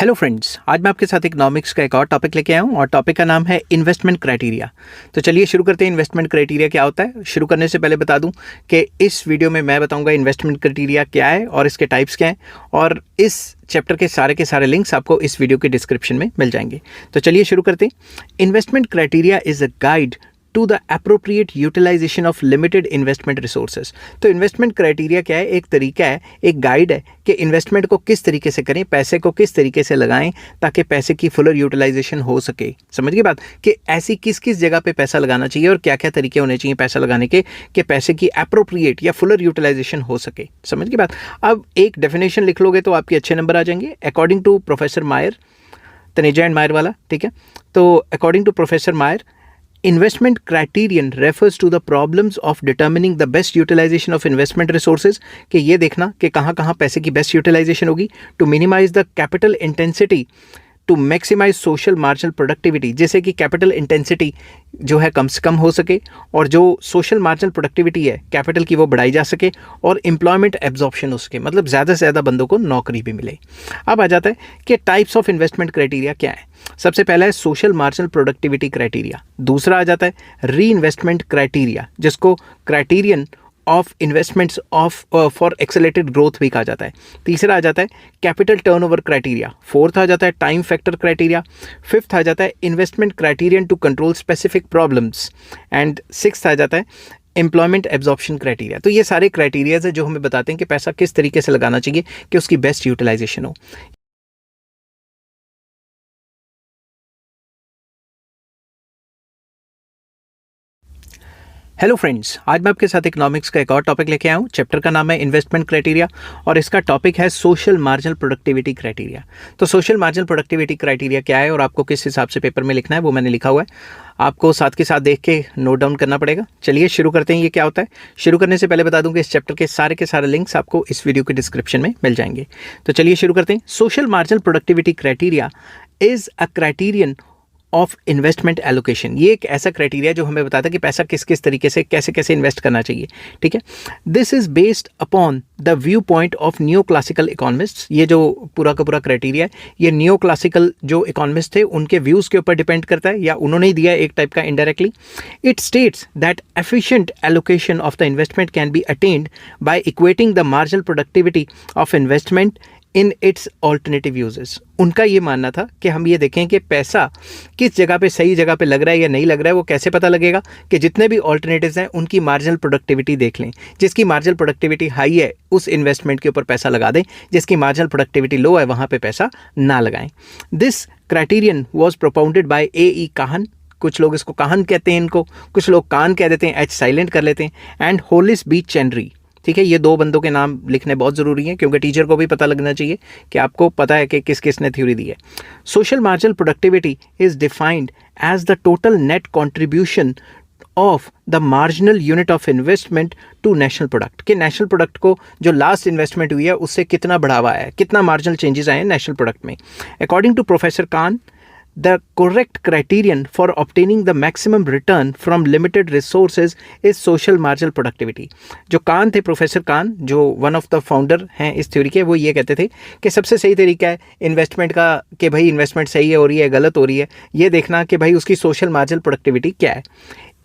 Hello friends, आज मैं आपके साथ इकोनॉमिक्स का एक और टॉपिक लेके आया हूँ और टॉपिक का नाम है इन्वेस्टमेंट क्राइटेरिया। तो चलिए शुरू करते हैं। इन्वेस्टमेंट क्राइटेरिया क्या होता है? शुरू करने से पहले बता दूं कि इस वीडियो में मैं बताऊंगा इन्वेस्टमेंट क्राइटेरिया क्या है और इसके टाइप्स क्या हैं, और इस चैप्टर के सारे लिंक्स आपको इस वीडियो के डिस्क्रिप्शन में मिल जाएंगे। तो चलिए शुरू करते हैं। Investment criteria is a guide to the appropriate utilization of limited investment resources. तो इन्वेस्टमेंट क्राइटेरिया क्या है? एक तरीका है, एक गाइड है कि इन्वेस्टमेंट को किस तरीके से करें, पैसे को किस तरीके से लगाएं ताकि पैसे की फुलर यूटिलाइजेशन हो सके। समझ गई बात कि ऐसी किस किस जगह पे पैसा लगाना चाहिए और क्या क्या तरीके होने चाहिए पैसा लगाने के कि पैसे की अप्रोप्रिएट या फुलर यूटिलाइजेशन हो सके। समझ गई बात। अब एक डेफिनेशन लिख लोगे तो आपके अच्छे नंबर आ जाएंगे। According to professor Mayar, Taneja and मायर वाला, ठीक है। तो according to professor Mayar, investment criterion refers to the problems of determining the best utilization of investment resources, कि ये देखना कि कहाँ कहाँ पैसे की बेस्ट यूटिलाइजेशन होगी, to minimize the capital intensity, to maximize social marginal productivity, जैसे कि कैपिटल इंटेंसिटी जो है कम से कम हो सके और जो सोशल मार्जिनल प्रोडक्टिविटी है कैपिटल की वो बढ़ाई जा सके और एम्प्लॉयमेंट एब्जॉर्प्शन हो सके, मतलब ज़्यादा से ज़्यादा बंदों को नौकरी भी मिले। अब आ जाता है कि टाइप्स ऑफ इन्वेस्टमेंट क्राइटेरिया क्या है। सबसे पहला है सोशल मार्जिनल प्रोडक्टिविटी क्राइटेरिया। दूसरा आ जाता है री इन्वेस्टमेंट क्राइटेरिया, जिसको criterion of investments of for accelerated growth भी कहा जाता है। तीसरा आ जाता है कैपिटल टर्नओवर क्राइटेरिया। फोर्थ आ जाता है टाइम फैक्टर क्राइटेरिया। फिफ्थ आ जाता है investment criterion to control specific problems. And sixth आ जाता है एम्प्लॉयमेंट एब्जॉर्प्शन क्राइटेरिया। तो ये सारे क्राइटेरियाज है जो हमें बताते हैं कि पैसा किस तरीके से लगाना चाहिए कि उसकी बेस्ट यूटिलाइजेशन हो। हेलो फ्रेंड्स, आज मैं आपके साथ इकोनॉमिक्स का एक और टॉपिक लेके आया हूँ। चैप्टर का नाम है इन्वेस्टमेंट क्राइटेरिया और इसका टॉपिक है सोशल मार्जिनल प्रोडक्टिविटी क्राइटेरिया। तो सोशल मार्जिनल प्रोडक्टिविटी क्राइटेरिया क्या है और आपको किस हिसाब से पेपर में लिखना है वो मैंने लिखा हुआ है, आपको साथ के साथ देख के नोट डाउन करना पड़ेगा। चलिए शुरू करते हैं। ये क्या होता है? शुरू करने से पहले बता दूं कि इस चैप्टर के सारे लिंक्स आपको इस वीडियो के डिस्क्रिप्शन में मिल जाएंगे। तो चलिए शुरू करते हैं। Social marginal productivity criteria is a criterion of investment allocation. ये एक ऐसा क्राइटेरिया जो हमें बताता है कि पैसा किस किस तरीके से कैसे कैसे इन्वेस्ट करना चाहिए, ठीक है। This is based upon the view point of न्यो classical economist. ये जो पूरा का पूरा क्राइटेरिया है ये न्यो क्लासिकल जो इकोनॉमिस्ट थे उनके व्यूज़ के ऊपर डिपेंड करता है, या उन्होंने ही दिया एक टाइप का indirectly. It states that efficient allocation of the investment can be attend bye equating the marginal productivity of investment in its alternative uses. उनका ये मानना था कि हम ये देखें कि पैसा किस जगह पे सही जगह पे लग रहा है या नहीं लग रहा है। वो कैसे पता लगेगा? कि जितने भी ऑल्टरनेटिव्स हैं उनकी मार्जिनल प्रोडक्टिविटी देख लें। जिसकी मार्जिनल प्रोडक्टिविटी हाई है उस इन्वेस्टमेंट के ऊपर पैसा लगा दें, जिसकी मार्जिनल प्रोडक्टिविटी लो है वहाँ पे पैसा ना लगाएं। This criterion was propounded by A Kahn. कुछ लोग इसको काहन कहते हैं, इनको कुछ लोग कान कह देते हैं, एच साइलेंट कर लेते हैं। एंड होलिस बी चेनरी, ठीक है। ये दो बंदों के नाम लिखने बहुत ज़रूरी हैं क्योंकि टीचर को भी पता लगना चाहिए कि आपको पता है कि किस किस ने थ्योरी दी है। Social marginal productivity is defined as the total net contribution of the marginal unit of investment to national product, कि नेशनल प्रोडक्ट को जो लास्ट इन्वेस्टमेंट हुई है उससे कितना बढ़ावा है, कितना मार्जिनल चेंजेस आए हैं नेशनल प्रोडक्ट में। According to professor Kahn, the correct criterion for obtaining the maximum return from limited resources is social marginal productivity। जो कान थे, प्रोफेसर कान जो वन ऑफ द फाउंडर हैं इस थ्योरी के, वो ये कहते थे कि सबसे सही तरीका है इन्वेस्टमेंट का कि भाई इन्वेस्टमेंट सही हो रही है गलत हो रही है, ये देखना कि भाई उसकी सोशल मार्जिनल प्रोडक्टिविटी क्या है।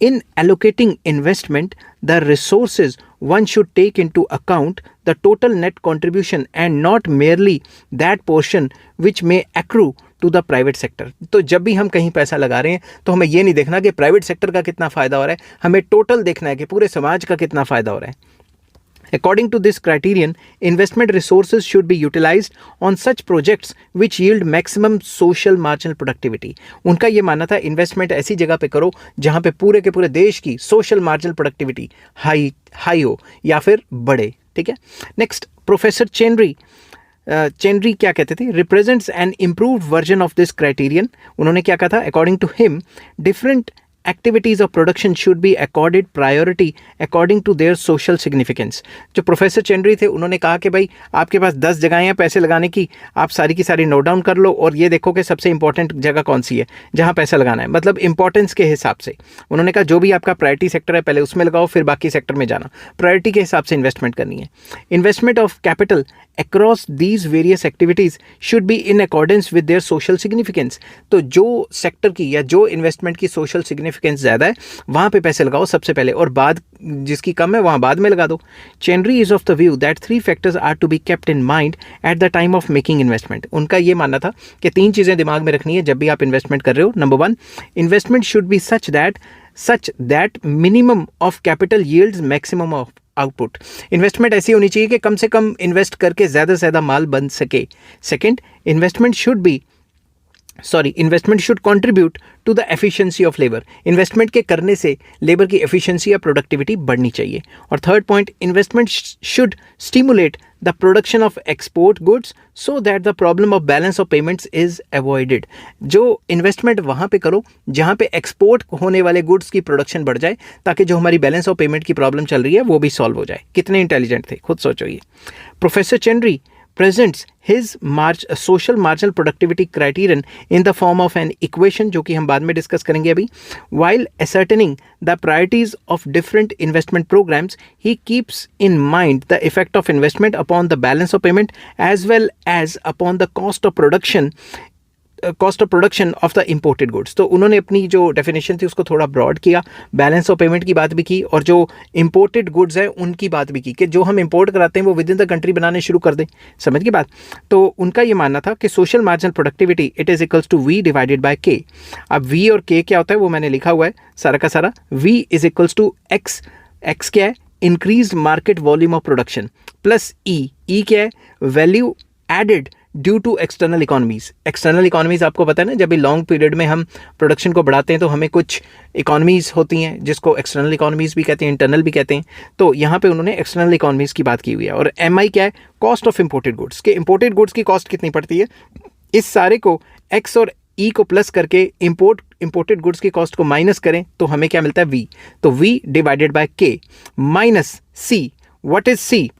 In allocating investment, the resources one should take into account the total net contribution and not merely that portion which may accrue to the private sector। तो जब भी हम कहीं पैसा लगा रहे हैं तो हमें ये नहीं देखना कि प्राइवेट सेक्टर का कितना फ़ायदा हो रहा है, हमें टोटल देखना है कि पूरे समाज का कितना फ़ायदा हो रहा है। According to this criterion, investment resources should be utilized on such projects which yield maximum social marginal productivity। उनका ये मानना था इन्वेस्टमेंट ऐसी जगह पे करो जहाँ पे पूरे के पूरे देश की सोशल मार्जिनल प्रोडक्टिविटी हाई हो या फिर बढ़े, ठीक है। नेक्स्ट, प्रोफेसर चेनरी क्या कहते थे? Represents an improved version of this criterion. उन्होंने क्या कहा था? According to him, different activities of production should be accorded priority according to their social significance। जो प्रोफेसर चेनरी थे उन्होंने कहा कि भाई आपके पास 10 जगहें हैं पैसे लगाने की, आप सारी की सारी नोट डाउन कर लो और ये देखो कि सबसे इंपॉर्टेंट जगह कौन सी है जहाँ पैसा लगाना है, मतलब इंपॉर्टेंस के हिसाब से। उन्होंने कहा जो भी आपका प्रायोरिटी सेक्टर है पहले उसमें लगाओ, फिर बाकी सेक्टर में जाना, प्रायोरिटी के हिसाब से इन्वेस्टमेंट करनी है। Investment of capital across these various activities should be in accordance with their social significance. तो जो सेक्टर की या जो इन्वेस्टमेंट की सोशल सिग्निफिकेंस ज़्यादा है वहाँ पे पैसे लगाओ सबसे पहले, और बाद जिसकी कम है वहाँ बाद में लगा दो. Chenery is of the view that 3 factors are to be kept in mind at the time of making investment. उनका ये मानना था कि 3 चीज़ें दिमाग में रखनी है जब भी आप इन्वेस्टमेंट कर रहे हो. Number 1, investment should B such that minimum of capital yields maximum of output. Investment ऐसी होनी चाहिए कि कम से कम इन्वेस्ट करके ज़्यादा से ज़्यादा माल बन सके. Second, investment should contribute to the efficiency of labour. Investment के करने से लेबर की एफिशिएंसी या प्रोडक्टिविटी बढ़नी चाहिए. और third point, investment should stimulate the production of export goods so that the problem of balance of payments is avoided. जो investment वहाँ पे करो जहाँ पे एक्सपोर्ट होने वाले गुड्स की प्रोडक्शन बढ़ जाए, ताकि जो हमारी बैलेंस ऑफ पेमेंट की प्रॉब्लम चल रही है वो भी सॉल्व हो जाए. कितने इंटेलिजेंट थे, खुद सोचो. ये professor चेनरी presents his social marginal productivity criterion in the form of an equation, जो कि हम बाद में डिस्कस करेंगे अभी. While ascertaining the priorities of different investment programs, he keeps in mind the effect of investment upon the balance of payment as well as upon the cost of production of the imported goods. तो उन्होंने अपनी जो definition थी उसको थोड़ा broad किया, balance of payment की बात भी की, और जो इम्पोर्टेड गुड्स हैं उनकी बात भी की कि जो हम इम्पोर्ट कराते हैं वो विद इन द कंट्री बनाने शुरू कर दें. समझ की बात. तो उनका ये मानना था कि social marginal productivity it is equals to V divided by K. अब वी और के क्या होता है वो मैंने लिखा हुआ है सारा का सारा. V is equals to X. X क्या है? Increase market volume of production, plus E क्या है? Value added due to external economies. External economies आपको पता है ना, जब भी लॉन्ग पीरियड में हम प्रोडक्शन को बढ़ाते हैं तो हमें कुछ इकोनॉमीज होती हैं जिसको एक्सटर्नल इकोनॉमीज भी कहते हैं, इंटरनल भी कहते हैं. तो यहाँ पे उन्होंने एक्सटर्नल इकोनॉमीज की बात की हुई है. और MI क्या है? Cost of imported goods. के इंपोर्टेड गुड्स की कॉस्ट कितनी पड़ती है, इस सारे को एक्स और ई को प्लस करके इंपोर्टेड गुड्स की कॉस्ट को माइनस करें तो हमें क्या मिलता है? वी. तो V divided by K minus C. What is C?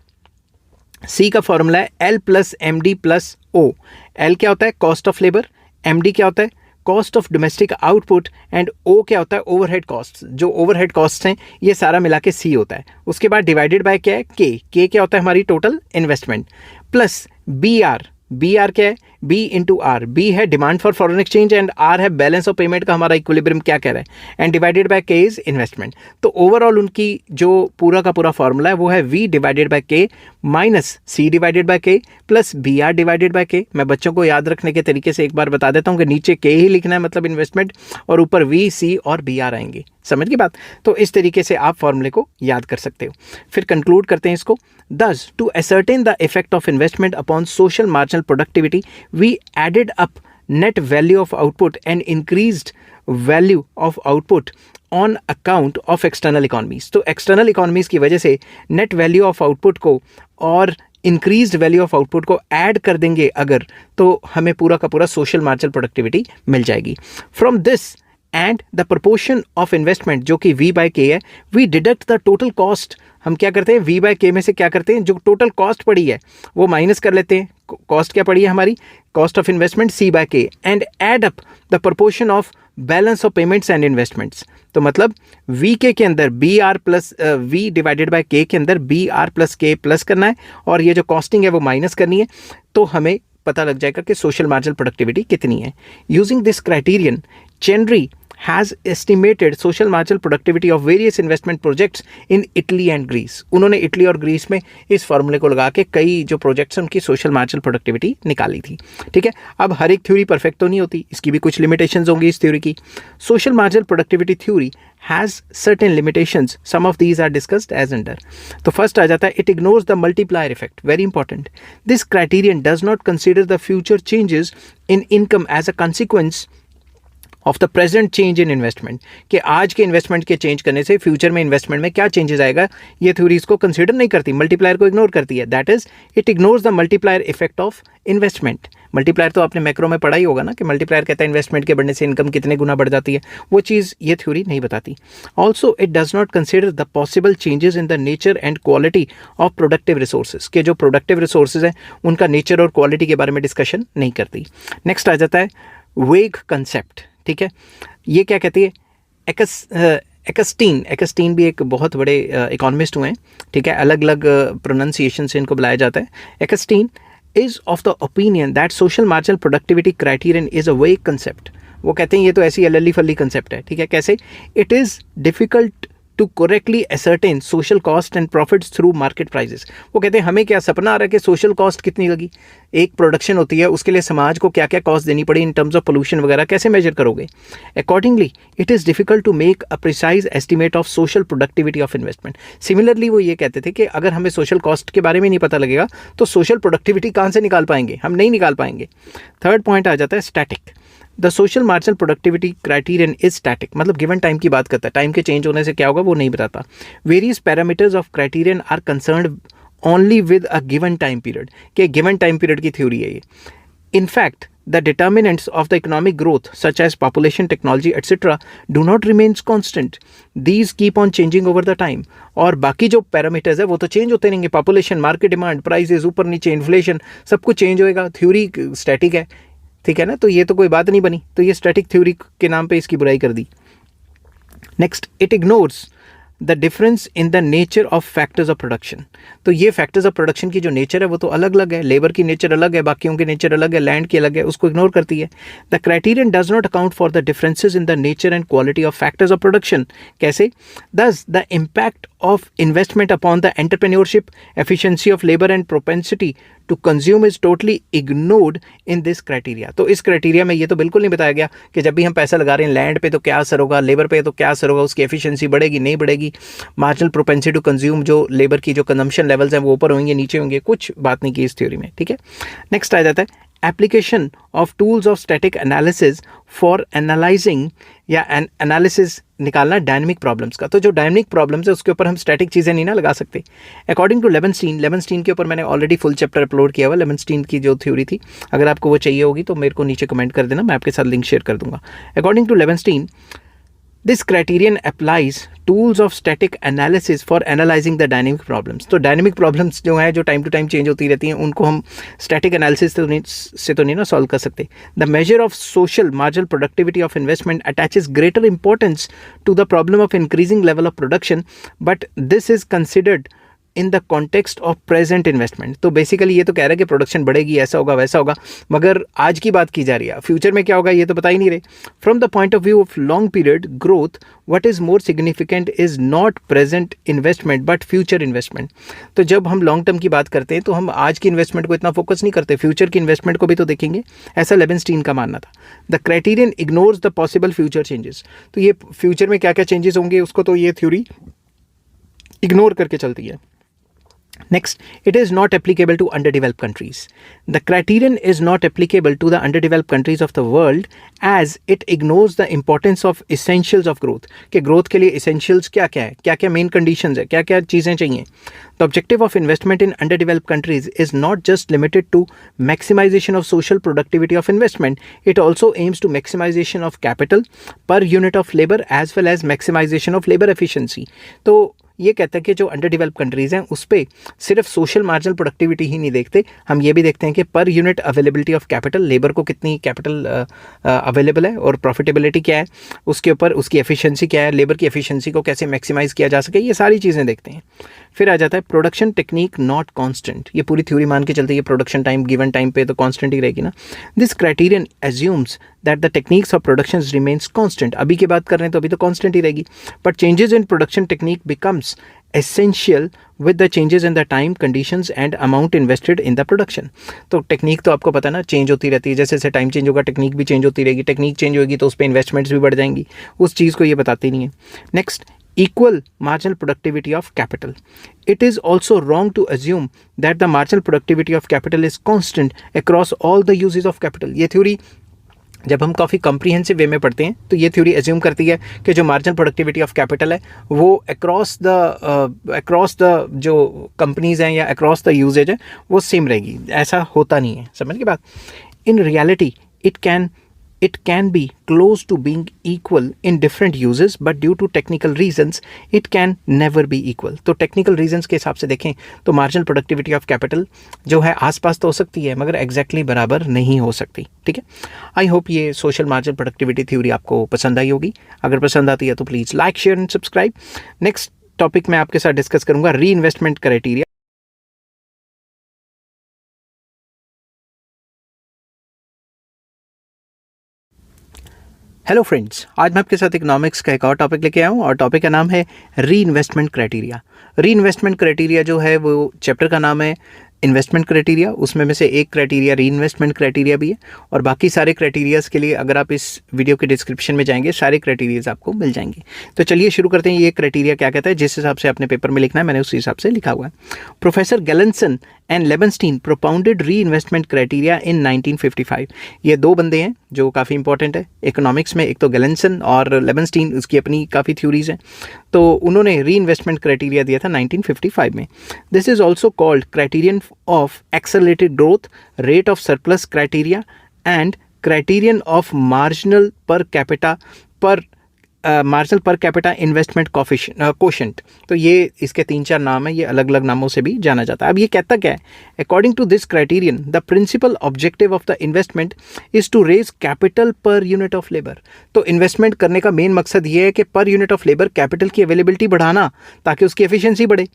C का फॉर्मूला है L plus MD plus O. L क्या होता है? Cost of labour. MD क्या होता है? Cost of domestic output. And O क्या होता है? Overhead cost. जो ओवरहेड कॉस्ट हैं ये सारा मिला के C होता है. उसके बाद डिवाइडेड बाय क्या है? K क्या होता है? हमारी टोटल इन्वेस्टमेंट. प्लस BR क्या है? B into R. B है demand for foreign exchange and R है बैलेंस ऑफ पेमेंट का हमारा इक्विलिब्रियम क्या कह रहा है, and divided by K is investment. तो ओवरऑल उनकी जो पूरा का पूरा फॉर्मूला है वो है V divided by K minus C divided by K plus BR divided by K. मैं बच्चों को याद रखने के तरीके से एक बार बता देता हूँ कि नीचे K ही लिखना है मतलब इन्वेस्टमेंट, और ऊपर V, C और BR आएंगे. समझ की बात. तो इस तरीके से आप फॉर्मूले को याद कर सकते हो. फिर कंक्लूड करते हैं इसको. Thus, to ascertain the effect of investment upon social marginal productivity, we added up net value of output and increased value of output on account of external economies. तो external economies की वजह से net value of output को और increased value of output को add कर देंगे अगर, तो हमें पूरा का पूरा social marginal productivity मिल जाएगी. From this and the proportion of investment जो कि V by K है, we deduct the total cost. हम क्या करते हैं? V by K में से क्या करते हैं? जो टोटल कॉस्ट पड़ी है वो माइनस कर लेते हैं. कॉस्ट क्या पड़ी है हमारी? Cost of investment C by K and add up the proportion of balance of payments and investments. तो मतलब VK के अंदर BR plus V divided by K के अंदर BR प्लस K प्लस करना है, और ये जो कॉस्टिंग है वो माइनस करनी है. तो हमें पता लग जाएगा कि सोशल मार्जिनल प्रोडक्टिविटी कितनी है. Using this criterion, Chenery has estimated social marginal productivity of various investment projects in Italy and Greece. उन्होंने इटली और ग्रीस में इस फॉर्मूले को लगा के कई जो प्रोजेक्ट्स हैं उनकी सोशल मार्जिनल प्रोडक्टिविटी निकाली थी. ठीक है. अब हर एक थ्योरी परफेक्ट तो नहीं होती, इसकी भी कुछ लिमिटेशंस होंगी इस थ्योरी की. Social marginal productivity theory has certain limitations. Some of these are discussed as under. तो फर्स्ट आ जाता है, it ignores the multiplier effect. Very important. This criterion does not consider the future changes in income as a consequence of the present change in investment. कि आज के investment के change करने से future में इन्वेस्टमेंट में क्या चेंजेस आएगा, ये थ्योरी इसको कंसीडर नहीं करती, मल्टीप्लायर को इग्नोर करती है. That is it ignores the multiplier effect of investment. Multiplier तो आपने मैक्रो में पढ़ा ही होगा ना, कि मल्टीप्लायर कहता है इन्वेस्टमेंट के बढ़ने से इनकम कितने गुना बढ़ जाती है. वो चीज़ ये थ्योरी नहीं बताती. Also it does not consider the possible changes in the nature and quality of productive resources. के जो प्रोडक्टिव रिसोर्सेज हैं उनका नेचर और क्वालिटी के बारे में डिस्कशन नहीं करती. नेक्स्ट आ जाता है वेग कंसेप्ट. ठीक है. ये क्या कहती है? एकस्टीन भी एक बहुत बड़े इकोनॉमिस्ट हुए हैं, ठीक है, अलग अलग प्रोनाउंसिएशन से इनको बुलाया जाता है। Eckstein is of the opinion that social marginal productivity criterion is a vague concept. वो कहते हैं ये तो ऐसी अलली फल्ली कंसेप्ट है, ठीक है। कैसे? It is difficult to correctly ascertain social cost and profits through market prices. वो कहते हैं हमें क्या सपना आ रहा है कि सोशल कॉस्ट कितनी लगी, एक प्रोडक्शन होती है उसके लिए समाज को क्या क्या कॉस्ट देनी पड़ी इन टर्म्स ऑफ पोल्यूशन वगैरह, कैसे मेजर करोगे? Accordingly it is difficult to make a precise estimate of social productivity of investment. Similarly वो ये कहते थे कि अगर हमें सोशल कॉस्ट के बारे में नहीं पता लगेगा तो सोशल प्रोडक्टिविटी कहाँ से निकाल पाएंगे, हम नहीं निकाल पाएंगे। थर्ड पॉइंट आ जाता है static. The social marginal productivity criterion is static, मतलब गिवन टाइम की बात करता है, टाइम के चेंज होने से क्या होगा वो नहीं बताता। Various parameters of criterion are concerned only with a given time period, कि गिवन टाइम पीरियड की थ्योरी है ये। In fact, the determinants of the economic growth, such as population, technology, etc., do not remain constant. These keep on changing over the time. और बाकी जो parameters है वो तो चेंज होते रहेंगे, पॉपुलेशन, मार्केट डिमांड, प्राइसेस, ऊपर नीचे, इन्फ्लेशन, सब कुछ चेंज होएगा। थ्योरी स्टैटिक है, ठीक है ना, तो ये तो कोई बात नहीं बनी, तो ये स्टैटिक थ्योरी के नाम पे इसकी बुराई कर दी। Next, it ignores the difference in the nature of factors of production. तो ये फैक्टर्स ऑफ प्रोडक्शन की जो नेचर है वो तो अलग अलग है, लेबर की नेचर अलग है, बाकियों की नेचर अलग है, लैंड की अलग है, उसको इग्नोर करती है। The criterion does not account for the differences in the nature and quality of factors of production. कैसे? Thus the impact of investment upon the entrepreneurship, efficiency of labour and propensity to consume is totally ignored in this criteria. तो इस criteria में ये तो बिल्कुल नहीं बताया गया कि जब भी हम पैसा लगा रहे हैं लैंड पे तो क्या असर होगा, लेबर पे तो क्या असर होगा, उसकी एफिशिएंसी बढ़ेगी नहीं बढ़ेगी, मार्जिनल प्रोपेंसिटी टू कंज्यूम, जो लेबर की जो कंजम्पशन लेवल्स हैं वो ऊपर होंगे नीचे होंगे, कुछ बात नहीं की इस थ्योरी में, ठीक है। नेक्स्ट आ जाता है application of tools of static analysis for analysing या एनालिसिस निकालना डायनेमिक प्रॉब्लम्स का। तो जो डायनेमिक प्रॉब्लम्स है उसके ऊपर हम स्टैटिक चीज़ें नहीं ना लगा सकते। अकॉर्डिंग टू लेवेंस्टीन के ऊपर मैंने ऑलरेडी फुल चैप्टर अपलोड किया हुआ, लेवेंस्टीन की जो थ्योरी थी, अगर आपको वो चाहिए होगी तो मेरे को नीचे कमेंट कर देना, मैं आपके साथ लिंक शेयर कर दूंगा। According to Leibenstein, this criterion applies tools of static analysis for analysing the dynamic problems. तो डायनेमिक प्रॉब्लम्स जो हैं जो टाइम टू टाइम चेंज होती रहती हैं उनको हम स्टैटिक एनालिसिस से तो नहीं ना सॉल्व कर सकते। The measure of social marginal productivity of investment attaches greater importance to the problem of increasing level of production, but this is considered in the context of present investment. तो basically ये तो कह रहा है कि production बढ़ेगी, ऐसा होगा वैसा होगा, मगर आज की बात की जा रही है, फ्यूचर में क्या होगा ये तो बता ही नहीं रहे। From the point of view of long period growth, what is more significant is not present investment but future investment. तो जब हम लॉन्ग टर्म की बात करते हैं तो हम आज की इन्वेस्टमेंट को इतना फोकस नहीं करते, फ्यूचर की इन्वेस्टमेंट को भी तो देखेंगे, ऐसा लेवेंस्टीन का मानना था। The criterion ignores the possible future changes. तो ये फ्यूचर में क्या क्या चेंजेस होंगे उसको तो ये थ्योरी इग्नोर करके चलती है। Next, it is not applicable to underdeveloped countries. The criterion is not applicable to the underdeveloped countries of the world as it ignores the importance of essentials of growth. कि growth के लिए essentials क्या क्या है, क्या क्या main conditions है, क्या क्या चीज़ें चाहिए। The objective of investment in underdeveloped countries is not just limited to maximization of social productivity of investment. It also aims to maximization of capital per unit of labor as well as maximization of labor efficiency. तो ये कहता है कि जो under develop countries हैं उस पर सिर्फ सोशल मार्जिनल प्रोडक्टिविटी ही नहीं देखते, हम ये भी देखते हैं कि per unit availability of capital, labour को कितनी कैपिटल अवेलेबल है और प्रॉफिटेबिलिटी क्या है, उसके ऊपर उसकी एफिशिएंसी क्या है, लेबर की एफिशिएंसी को कैसे मैक्सिमाइज़ किया जा सके, ये सारी चीज़ें देखते हैं। फिर आ जाता है प्रोडक्शन टेक्निक नॉट कांस्टेंट। ये पूरी थ्योरी मान के चलते है प्रोडक्शन टाइम गिवन टाइम पे तो कांस्टेंट ही रहेगी ना। This criterion assumes that the techniques of production remains constant. अभी की बात कर रहे हैं तो अभी तो कांस्टेंट ही रहेगी, but changes in production technique becomes essential with the changes in the time conditions and amount invested in the production. तो टेक्निक तो आपको पता ना चेंज होती रहती है, जैसे जैसे टाइम चेंज होगा टेक्निक भी चेंज होती रहेगी, टेक्निक चेंज होगी तो उस पर इन्वेस्टमेंट्स भी बढ़ जाएंगी, उस चीज़ को ये बताती नहीं है। Next, equal marginal productivity of capital. It is also wrong to assume that the marginal productivity of capital is constant across all the uses of capital. ये थ्योरी जब हम काफ़ी कॉम्प्रीहेंसिव वे में पढ़ते हैं तो ये थ्योरी एज्यूम करती है कि जो मार्जिनल प्रोडक्टिविटी ऑफ कैपिटल है वो अक्रॉस द जो कंपनीज़ हैं या अक्रॉस द यूजेज है वो सेम रहेगी। ऐसा होता नहीं है, समझ के बात। In reality it can be close to being equal in different uses, but due to technical reasons it can never be equal. तो टेक्निकल रीजंस के हिसाब से देखें तो मार्जिनल प्रोडक्टिविटी ऑफ कैपिटल जो है आसपास तो हो सकती है मगर एग्जैक्टली बराबर नहीं हो सकती, ठीक है। आई होप ये सोशल मार्जिनल प्रोडक्टिविटी थ्योरी आपको पसंद आई होगी। अगर पसंद आती है तो please like, share and subscribe. Next topic मैं आपके साथ डिस्कस करूंगा री इन्वेस्टमेंट क्राइटेरिया। हेलो फ्रेंड्स, आज मैं आपके साथ इकोनॉमिक्स का एक और टॉपिक लेके आया हूँ और टॉपिक का नाम है री इन्वेस्टमेंट क्राइटेरिया। री इन्वेस्टमेंट क्राइटेरिया जो है वो चैप्टर का नाम है इन्वेस्टमेंट क्राइटेरिया। उसमें में से एक क्राइटेरिया री इन्वेस्टमेंट क्राइटेरिया भी है और बाकी सारे क्राइटेरियाज़ के लिए अगर आप इस वीडियो के डिस्क्रिप्शन में जाएंगे सारे क्राइटेरियाज़ आपको मिल जाएंगे। तो चलिए शुरू करते हैं। ये क्राइटेरिया क्या कहता है, जिस हिसाब से अपने पेपर में लिखना है मैंने उस हिसाब से लिखा हुआ है। प्रोफेसर गैलेंसन एंड लेबनस्टीन प्रोपाउंडेड री इन्वेस्टमेंट क्राइटेरिया इन 1955। ये दो बंदे हैं जो काफ़ी इंपॉर्टेंट है इकोनॉमिक्स में, एक तो गैलेंसन और लेबनस्टीन, उसकी अपनी काफ़ी थ्योरीज हैं। तो उन्होंने री इन्वेस्टमेंट क्राइटेरिया दिया था 1955 में। This is also called criterion of accelerated growth, rate of surplus criteria and criterion of marginal per capita investment quotient. तो ये इसके 3-4 नाम है, ये अलग अलग नामों से भी जाना जाता है। अब ये कहता क्या है, according to this criterion the principal objective of the investment is to raise capital per unit of labour. तो इन्वेस्टमेंट करने का मेन मकसद ये है कि per unit of labour capital की अवेलेबिलिटी बढ़ाना ताकि उसकी एफिशिएंसी बढ़े।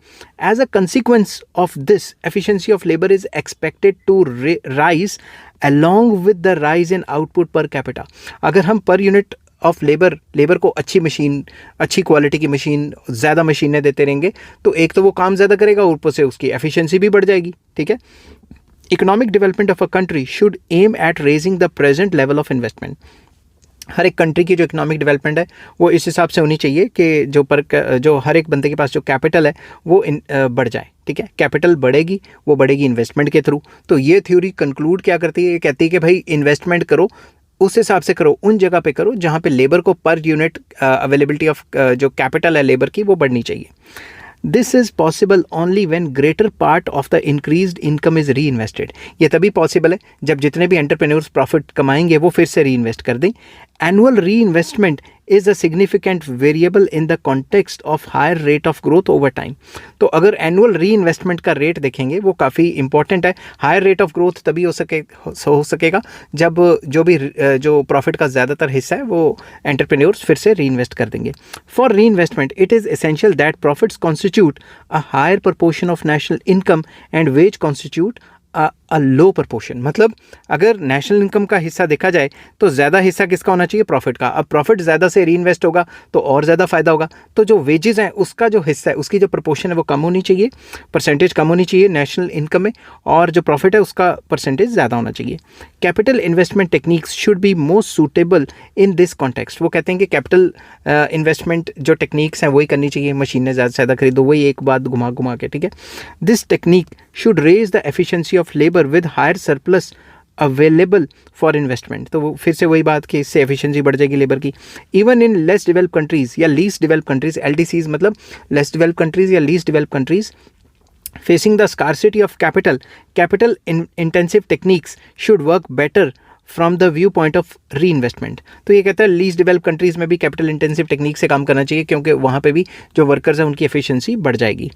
As a consequence of this efficiency of labour is expected to rise along with the rise in output per capita। अगर हम पर यूनिट ऑफ लेबर को अच्छी मशीन, अच्छी क्वालिटी की मशीन, ज़्यादा मशीनें देते रहेंगे तो एक तो वो काम ज़्यादा करेगा और ऊपर से उसकी एफिशिएंसी भी बढ़ जाएगी, ठीक है। Economic development of a country should aim at raising the present level of investment. हर एक कंट्री की जो इकोनॉमिक डेवलपमेंट है वो इस हिसाब से होनी चाहिए कि जो हर एक बंदे के पास जो कैपिटल है वो बढ़ जाए, ठीक है। कैपिटल बढ़ेगी, वो बढ़ेगी इन्वेस्टमेंट के थ्रू। तो ये थ्योरी कंक्लूड क्या करती है, ये कहती है कि भाई इन्वेस्टमेंट करो उस हिसाब से करो, उन जगह पे करो जहाँ पे लेबर को पर यूनिट अवेलेबिलिटी ऑफ जो कैपिटल है लेबर की वो बढ़नी चाहिए। This is possible only when greater part of the increased income is री इन्वेस्टेड। ये तभी पॉसिबल है जब जितने भी एंटरप्रेन्योर्स प्रॉफिट कमाएंगे वो फिर से री इन्वेस्ट कर दें। Annual reinvestment is a significant variable in the context of higher rate of growth over time. तो अगर एनुअल री इन्वेस्टमेंट का रेट देखेंगे वो काफ़ी इंपॉर्टेंट है। हायर रेट ऑफ ग्रोथ तभी हो सकेगा जब जो प्रॉफिट का ज़्यादातर हिस्सा है वो एंटरप्रेन्योर्स फिर से री इन्वेस्ट कर देंगे। For reinvestment it is essential that profits constitute a higher proportion of national income and wage constitute a low proportion. मतलब अगर नेशनल इनकम का हिस्सा देखा जाए तो ज़्यादा हिस्सा किसका होना चाहिए, प्रॉफिट का। अब प्रॉफिट ज़्यादा से री इन्वेस्ट होगा तो और ज़्यादा फ़ायदा होगा। तो जो वेजेस हैं उसका जो हिस्सा है, उसकी जो प्रपोर्शन है वो कम होनी चाहिए, परसेंटेज कम होनी चाहिए नेशनल इनकम में, और जो प्रॉफिट है उसका परसेंटेज ज़्यादा होना चाहिए। Capital investment techniques should be most suitable in this context. वो कहते हैं कि कैपिटल इन्वेस्टमेंट जो टेक्निक्स हैं वही करनी चाहिए, मशीनें ज़्यादा से ज़्यादा खरीदो, वही एक बात घुमा के, ठीक है। This technique should raise the efficiency of labour with higher surplus available for investment. तो वो फिर से वही बात कि इससे एफिशिएंसी बढ़ जाएगी लेबर की। Even in less developed countries या लीस्ट डेवलप्ड कंट्रीज, LDCs मतलब लेस डेवलप्ड कंट्रीज या least developed countries facing the scarcity of capital intensive techniques should work better from the view point of री investment. तो ये कहता है least develop countries में भी कैपिटल इंटेंसिव टेक्निक से काम करना चाहिए क्योंकि वहाँ पे भी जो वर्कर्स हैं उनकी एफिशिएंसी बढ़ जाएगी।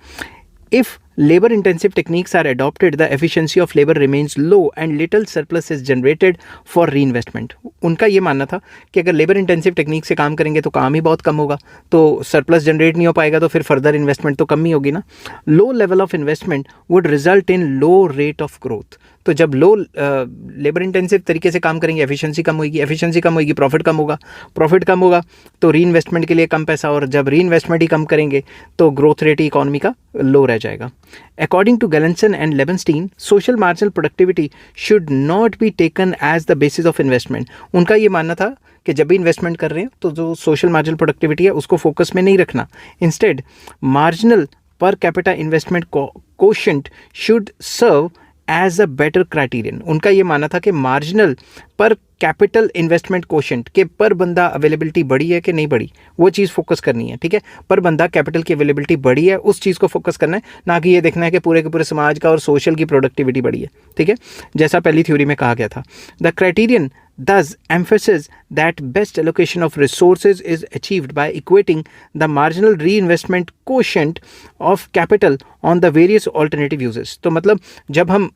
If labor intensive techniques are adopted, the efficiency of labor remains low and little surplus is generated for reinvestment। उनका ये मानना था कि अगर लेबर इंटेंसिव टेक्निक से काम करेंगे तो काम ही बहुत कम होगा, तो सरप्लस जनरेट नहीं हो पाएगा, तो फिर फर्दर इन्वेस्टमेंट तो कम ही होगी ना। Low level of investment would result in low rate of growth. तो जब लो लेबर इंटेंसिव तरीके से काम करेंगे एफिशिएंसी कम होगी, प्रॉफिट कम होगा तो री इन्वेस्टमेंट के लिए कम पैसा, और जब री इन्वेस्टमेंट ही कम करेंगे तो ग्रोथ रेट ही इकॉनमी का लो रह जाएगा। According to Galenson and Lebenstein, social marginal productivity should not be taken as the basis of investment। उनका ये मानना था कि जब भी इन्वेस्टमेंट कर रहे हैं तो जो सोशल मार्जिनल प्रोडक्टिविटी है उसको फोकस में नहीं रखना। Instead marginal per capita investment quotient should serve as a better criterion. उनका ये मानना था कि मार्जिनल पर कैपिटल इन्वेस्टमेंट कोशेंट के पर बंदा अवेलेबिलिटी बढ़ी है कि नहीं बढ़ी, वो चीज़ फोकस करनी है, ठीक है। पर बंदा कैपिटल की अवेलेबिलिटी बढ़ी है उस चीज़ को फोकस करना है, ना कि ये देखना है कि पूरे के पूरे समाज का और सोशल की प्रोडक्टिविटी बढ़ी है, ठीक है, जैसा पहली थ्योरी में कहा गया था। The criterion thus emphasizes that best allocation of resources is achieved by equating the marginal reinvestment quotient of capital on the various alternative uses. तो मतलब जब हम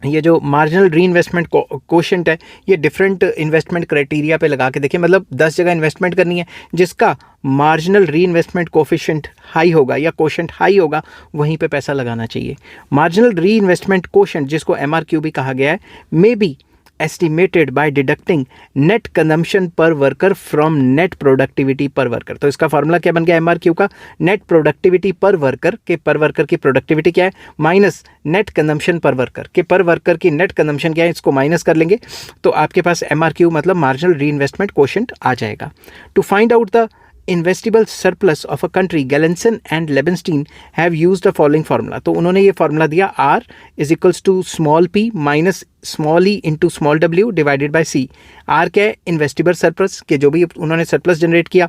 ये जो मार्जिनल री इन्वेस्टमेंट कोशेंट है ये डिफरेंट इन्वेस्टमेंट क्राइटेरिया पे लगा के देखिए, मतलब 10 जगह इन्वेस्टमेंट करनी है, जिसका मार्जिनल री इन्वेस्टमेंट कोफिशिएंट हाई होगा या कोशेंट हाई होगा वहीं पे पैसा लगाना चाहिए. मार्जिनल री इन्वेस्टमेंट कोशेंट, जिसको MRQ भी कहा गया है, may be estimated by deducting net consumption per worker from net productivity per worker. तो इसका फॉर्मूला क्या बन गया MRQ का? नेट प्रोडक्टिविटी पर वर्कर के, पर वर्कर की प्रोडक्टिविटी क्या है, माइनस नेट कंजम्पशन पर वर्कर के, पर वर्कर की नेट कंजम्पशन क्या है, इसको माइनस कर लेंगे तो आपके पास MRQ मतलब मार्जिनल री इन्वेस्टमेंट कोशेंट आ जाएगा. To find out the investable surplus of a country, Galenson and Lebenstein have used the following formula. तो उन्होंने ये फॉर्मूला दिया, R is equals to small p minus small e into small w divided by c. R क्या है, इन्वेस्टिबल surplus के जो भी उन्होंने सरप्लस जनरेट किया,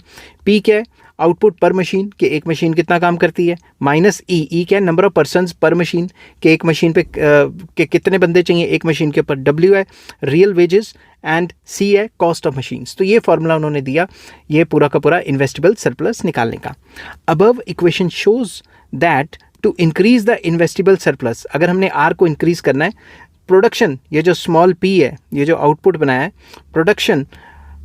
P क्या है, आउटपुट पर मशीन के एक मशीन कितना काम करती है, माइनस ई क्या है, नंबर ऑफ पर्सन्स पर मशीन के एक मशीन पे के कितने बंदे चाहिए एक मशीन के ऊपर, W है रियल वेजेस एंड C है कॉस्ट ऑफ मशीन्स. तो ये फॉर्मूला उन्होंने दिया ये पूरा का पूरा इन्वेस्टिबल सरप्लस निकालने का. Above equation shows that to increase the investible surplus, अगर हमने R को इंक्रीज करना है, प्रोडक्शन ये जो स्मॉल p है, ये जो आउटपुट बनाया है, प्रोडक्शन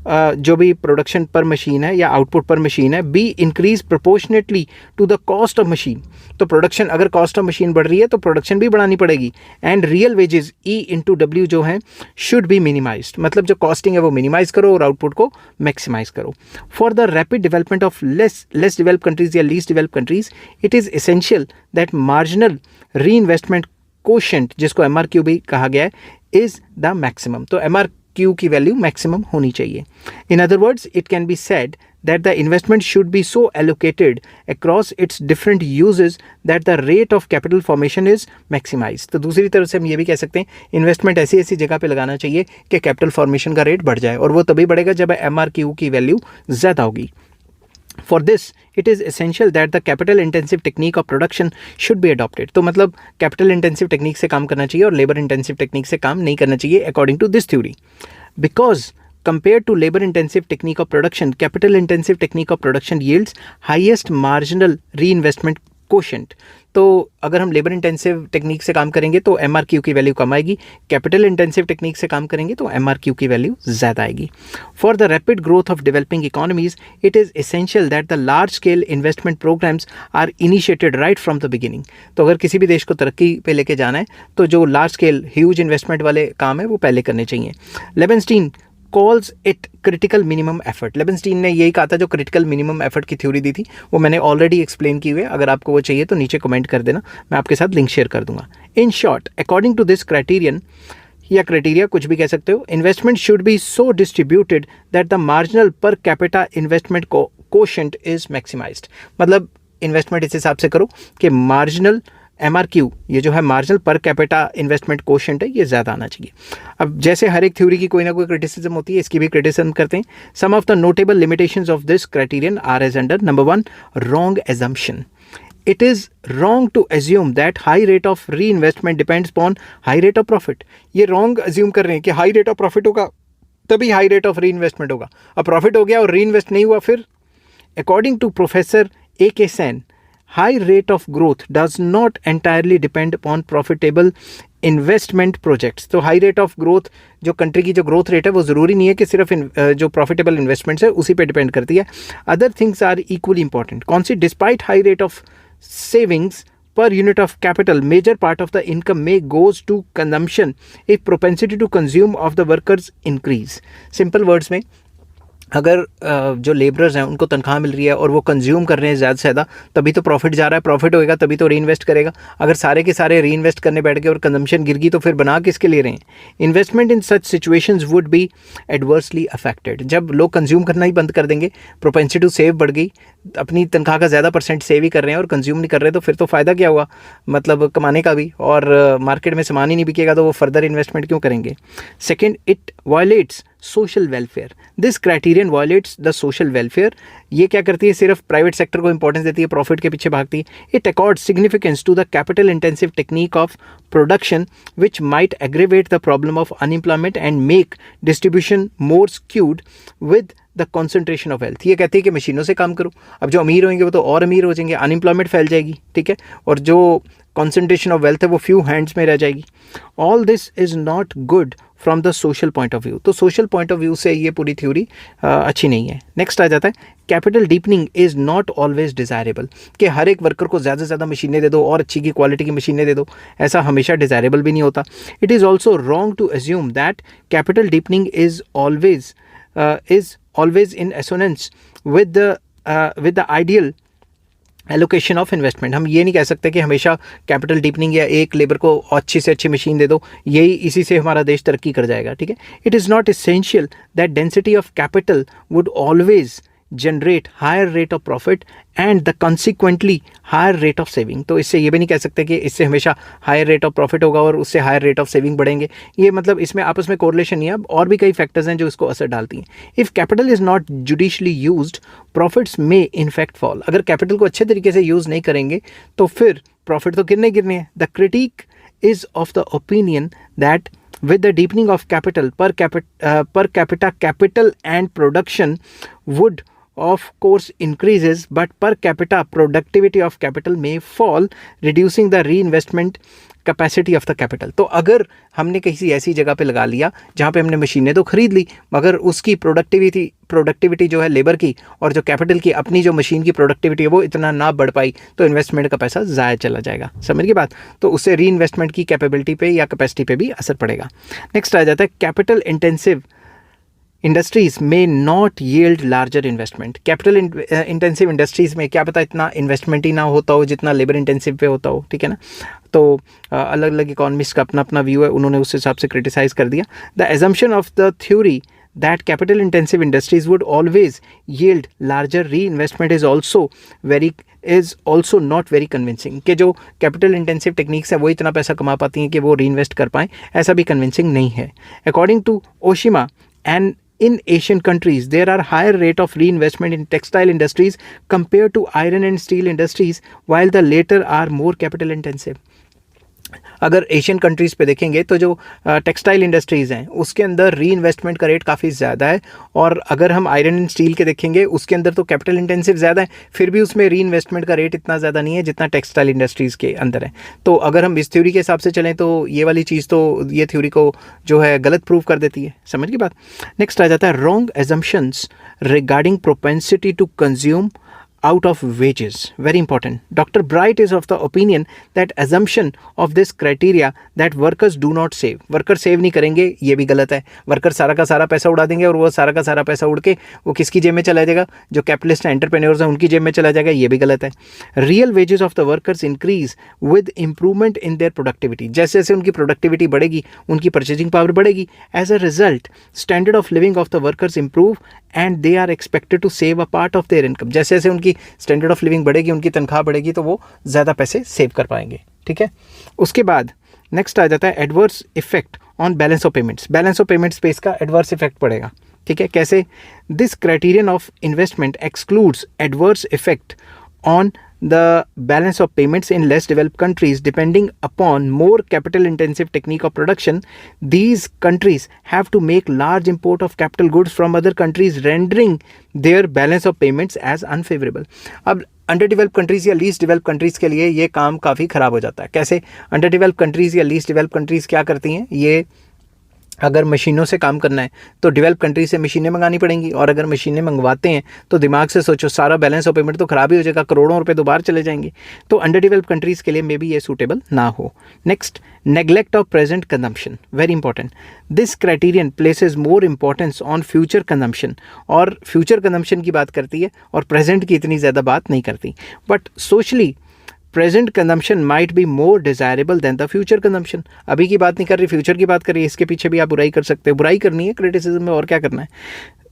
जो भी प्रोडक्शन पर मशीन है या आउटपुट पर मशीन है, be increase proportionately to the cost of machine. तो प्रोडक्शन, अगर कॉस्ट ऑफ मशीन बढ़ रही है तो प्रोडक्शन भी बढ़ानी पड़ेगी. And real wages E into W जो है शुड बी मिनिमाइज्ड, मतलब जो कॉस्टिंग है वो मिनिमाइज करो और आउटपुट को मैक्सिमाइज करो. For the rapid development of less developed countries या least developed countries, it is essential that marginal री इन्वेस्टमेंट कोशेंट, जिसको MRQ भी कहा गया है, इज द मैक्सिमम. तो MRQ की वैल्यू मैक्सिमम होनी चाहिए. In other words, it can be said that the investment should be so allocated across its different uses that the rate of capital formation is maximized. तो दूसरी तरफ से हम ये भी कह सकते हैं इन्वेस्टमेंट ऐसी ऐसी जगह पे लगाना चाहिए कि कैपिटल फॉर्मेशन का रेट बढ़ जाए, और वो तभी बढ़ेगा जब MRQ की वैल्यू ज़्यादा होगी. For this, it is essential that the capital intensive technique of production should be adopted. तो मतलब capital intensive technique से काम करना चाहिए और labor intensive technique से काम नहीं करना चाहिए according to this theory. Because compared to labor intensive technique of production, capital intensive technique of production yields highest marginal reinvestment quotient. तो अगर हम लेबर इंटेंसिव टेक्निक से काम करेंगे तो MRQ की वैल्यू कम आएगी, कैपिटल इंटेंसिव टेक्निक से काम करेंगे तो MRQ की वैल्यू ज़्यादा आएगी. For the rapid growth of developing economies, it is essential that the large scale investment programmes are initiated right from the beginning. तो अगर किसी भी देश को तरक्की पे लेके जाना है तो जो लार्ज स्केल ह्यूज इन्वेस्टमेंट वाले काम है वो पहले करने चाहिए. Leibenstein calls it critical minimum effort. Leibenstein ने यही कहा था, जो क्रिटिकल मिनिमम एफर्ट की थ्योरी दी थी वो मैंने ऑलरेडी एक्सप्लेन की हुई है. अगर आपको वो चाहिए तो नीचे कमेंट कर देना, मैं आपके साथ लिंक शेयर कर दूंगा. In short, according to this criterion या क्राइटेरिया कुछ भी कह सकते हो, investment should be so distributed that the marginal per capita investment quotient is maximised. मतलब इन्वेस्टमेंट इस हिसाब से करो कि मार्जिनल MRQ ये जो है marginal per capita investment quotient है ये ज़्यादा आना चाहिए. अब जैसे हर एक थ्योरी की कोई ना कोई क्रिटिसिज्म होती है, इसकी भी क्रिटिसिज्म करते हैं. Some of the notable limitations of this criterion are as under. Number 1, wrong assumption. It is wrong to assume that high rate of reinvestment depends upon high rate of profit. ये wrong assume कर रहे हैं कि high rate of profit होगा तभी high rate of reinvestment होगा. अब profit हो गया और reinvest नहीं हुआ फिर. According to Professor A.K. Sen, high rate of growth does not entirely depend upon profitable investment projects. तो हाई रेट ऑफ ग्रोथ, जो कंट्री की जो ग्रोथ रेट है वो ज़रूरी नहीं है कि सिर्फ जो प्रॉफिटेबल इन्वेस्टमेंट्स है उसी पे डिपेंड करती है. Other things are equally important. कौन सी? Despite high rate of savings per unit of capital, major part of the income may goes to consumption if propensity to consume of the workers increase. Simple words में, अगर जो labourers हैं उनको तनख्वाह मिल रही है और वो कंज्यूम कर रहे हैं ज़्यादा से ज़्यादा, तभी तो प्रॉफिट जा रहा है. प्रॉफिट होएगा तभी तो री इन्वेस्ट करेगा. अगर सारे के सारे री इन्वेस्ट करने बैठ गए और कंजम्पशन गिर गई तो फिर बना किसके ले रहे हैं? Investment in such situations would be adversely affected. जब लोग कंज्यूम करना ही बंद कर देंगे, प्रोपेंसिटी टू सेव बढ़ गई, अपनी तनख्वाह का ज़्यादा परसेंट सेव ही कर रहे हैं और कंज्यूम नहीं कर रहे, तो फिर तो फ़ायदा क्या हुआ, मतलब कमाने का भी, और मार्केट में सामान ही नहीं बिकेगा तो वो फर्दर इन्वेस्टमेंट क्यों करेंगे? Second, it violets social welfare. This criterion violets the social welfare. ये क्या करती है, सिर्फ प्राइवेट सेक्टर को इंपॉर्टेंस देती है, प्रॉफिट के पीछे भागती है। It accord significance to the capital intensive technique of production which might aggravate the problem of unemployment and make distribution more skewed with the concentration of wealth. ये कहती है कि मशीनों से काम करो, अब जो अमीर होंगे वो तो और अमीर हो जाएंगे, अनएम्प्लॉयमेंट फैल जाएगी, ठीक है, और जो कॉन्सेंट्रेशन ऑफ वेल्थ है वो फ्यू हैंड्स में रह जाएगी। All this is not good from the social point of view. तो सोशल पॉइंट ऑफ व्यू से ये पूरी थ्योरी अच्छी नहीं है। नेक्स्ट आ जाता है capital deepening is not always desirable, कि हर एक वर्कर को ज़्यादा से ज़्यादा मशीनें दे दो और अच्छी की क्वालिटी की मशीनें दे दो, ऐसा हमेशा डिज़ायरेबल भी नहीं होता। It is also wrong to assume that capital deepening is always in assonance with the ideal allocation of investment. हम ये नहीं कह सकते कि हमेशा कैपिटल डीपनिंग या एक लेबर को अच्छी से अच्छी मशीन दे दो, यही इसी से हमारा देश तरक्की कर जाएगा, ठीक है। It is not essential that density of capital would always generate higher rate of profit and the consequently higher rate of saving. तो इससे ये भी नहीं कह सकते कि इससे हमेशा हायर रेट ऑफ प्रॉफिट होगा और उससे हायर रेट ऑफ सेविंग बढ़ेंगे, ये मतलब इसमें आपस में कोरिलेशन नहीं है। अब और भी कई फैक्टर्स हैं जो इसको असर डालती हैं। If capital is not judicially used profits may in fact fall. अगर कैपिटल को अच्छे तरीके से यूज़ नहीं करेंगे तो फिर प्रॉफिट तो गिरने हैं। The critic is of the opinion that with the deepening of capital per capita capital and production would of course increases, but per capita productivity of capital may fall, reducing the reinvestment capacity of the capital. तो अगर हमने किसी ऐसी जगह पे लगा लिया जहाँ पे हमने मशीनें तो खरीद ली मगर उसकी प्रोडक्टिविटी जो है लेबर की और जो कैपिटल की अपनी जो मशीन की प्रोडक्टिविटी है वो इतना ना बढ़ पाई, तो इन्वेस्टमेंट का पैसा ज़ाया चला जाएगा। समझ की बात। तो उससे री इन्वेस्टमेंट की कैपेबिलिटी पे या कैपेसिटी पे भी असर पड़ेगा। नेक्स्ट आ जाता है कैपिटल इंटेंसिव इंडस्ट्रीज़ में not yield larger investment. Capital intensive industries में क्या पता इतना इन्वेस्टमेंट ही ना होता हो जितना लेबर इंटेंसिव पे होता हो, ठीक है ना। तो अलग अलग इकोनॉमिस्ट का अपना अपना व्यू है, उन्होंने उस हिसाब से क्रिटिसाइज़ कर दिया। The assumption of the theory that capital intensive industries would always yield larger reinvestment is also not very convincing। कि जो capital intensive techniques है वो इतना पैसा कमा पाती हैं कि वो reinvest कर पाएँ, ऐसा भी convincing नहीं है। According to Oshima and in Asian countries, there are higher rate of reinvestment in textile industries compared to iron and steel industries, while the latter are more capital intensive। अगर Asian countries पे देखेंगे तो जो textile industries हैं उसके अंदर री investment का रेट काफ़ी ज़्यादा है, और अगर हम आयरन एंड स्टील के देखेंगे उसके अंदर तो कैपिटल इंटेंसिव ज़्यादा है, फिर भी उसमें री इन्वेस्टमेंट का रेट इतना ज़्यादा नहीं है जितना टेक्सटाइल इंडस्ट्रीज़ के अंदर है। तो अगर हम इस थ्योरी के हिसाब से चलें तो ये वाली चीज़ तो ये थ्योरी को जो है गलत प्रूव कर देती है। समझ की बात। नेक्स्ट आ जाता है wrong assumptions regarding propensity to consume out of wages. Very important. Dr. Bright is of the opinion that assumption of this criteria that workers do not save. Worker save नहीं करेंगे ये भी गलत है। वर्कर सारा का सारा पैसा उड़ा देंगे और वो सारा का सारा पैसा उड़ के वो किसकी जेब में चला जाएगा, जो कैपिटलिस्ट एंटरप्रेन्योर्स हैं उनकी जेब में चला जाएगा, ये भी गलत है। Real wages of the workers increase with improvement in their productivity. जैसे जैसे उनकी प्रोडक्टिविटी बढ़ेगी उनकी परचेजिंग पावर बढ़ेगी। As a result standard of living of the workers improve and they are expected to save a part of their income. जैसे जैसे उनकी standard of living बढ़ेगी, उनकी तनख्वाह बढ़ेगी, तो वो ज़्यादा पैसे सेव कर पाएंगे, ठीक है। उसके बाद नेक्स्ट आ जाता है adverse effect on balance of payments. Balance of payments पे इसका एडवर्स इफेक्ट पड़ेगा, ठीक है। कैसे? This criterion of investment excludes adverse effect on the balance of payments in less developed countries depending upon more capital intensive technique of production. These countries have to make large import of capital goods from other countries, rendering their balance of payments as unfavorable. अब under develop countries या least develop countries के लिए ये काम काफ़ी ख़राब हो जाता है। कैसे? अंडर डेवलप कंट्रीज़ या लीस्ट डेवलप कंट्रीज़ क्या करती हैं, ये अगर मशीनों से काम करना है तो डेवलप कंट्री से मशीनें मंगानी पड़ेंगी, और अगर मशीनें मंगवाते हैं तो दिमाग से सोचो सारा बैलेंस ऑफ पेमेंट तो ख़राब ही हो जाएगा, करोड़ों रुपए तो बाहर चले जाएंगे। तो अंडर डेवलप कंट्रीज़ के लिए मे बी ये सूटेबल ना हो। Next, neglect of present consumption, very important. This criterion places more importance on future consumption, और फ्यूचर कंजम्पशन की बात करती है और प्रेजेंट की इतनी ज़्यादा बात नहीं करती। But socially present consumption might be more desirable than the future consumption. अभी की बात नहीं कर रही, फ्यूचर की बात कर रही है, इसके पीछे भी आप बुराई कर सकते हो। बुराई करनी है क्रिटिसिज्म में, और क्या करना है।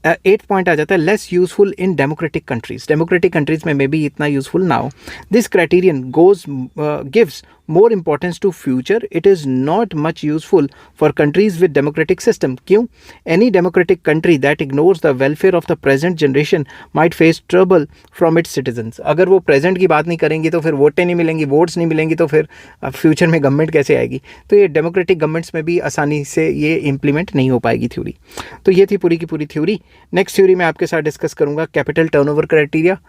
एट पॉइंट आ जाता है, less useful in democratic countries. Democratic countries में मे बी इतना यूजफुल ना हो। This criterion goes gives more importance to future. It is not much useful for countries with democratic system. क्यों? Any democratic country that ignores the welfare of the present generation might face trouble from its citizens. अगर वो present की बात नहीं करेंगी तो फिर वोटें नहीं मिलेंगी, वोट्स नहीं मिलेंगी, तो फिर फ्यूचर में गवर्नमेंट कैसे आएगी? तो ये डेमोक्रेटिक गवर्नमेंट्स में भी आसानी से ये इम्प्लीमेंट नहीं हो पाएगी थ्योरी। तो ये थी पूरी की पूरी थ्योरी। नेक्स्ट थ्योरी मैं आपके साथ डिस्कस करूंगा capital turnover criteria.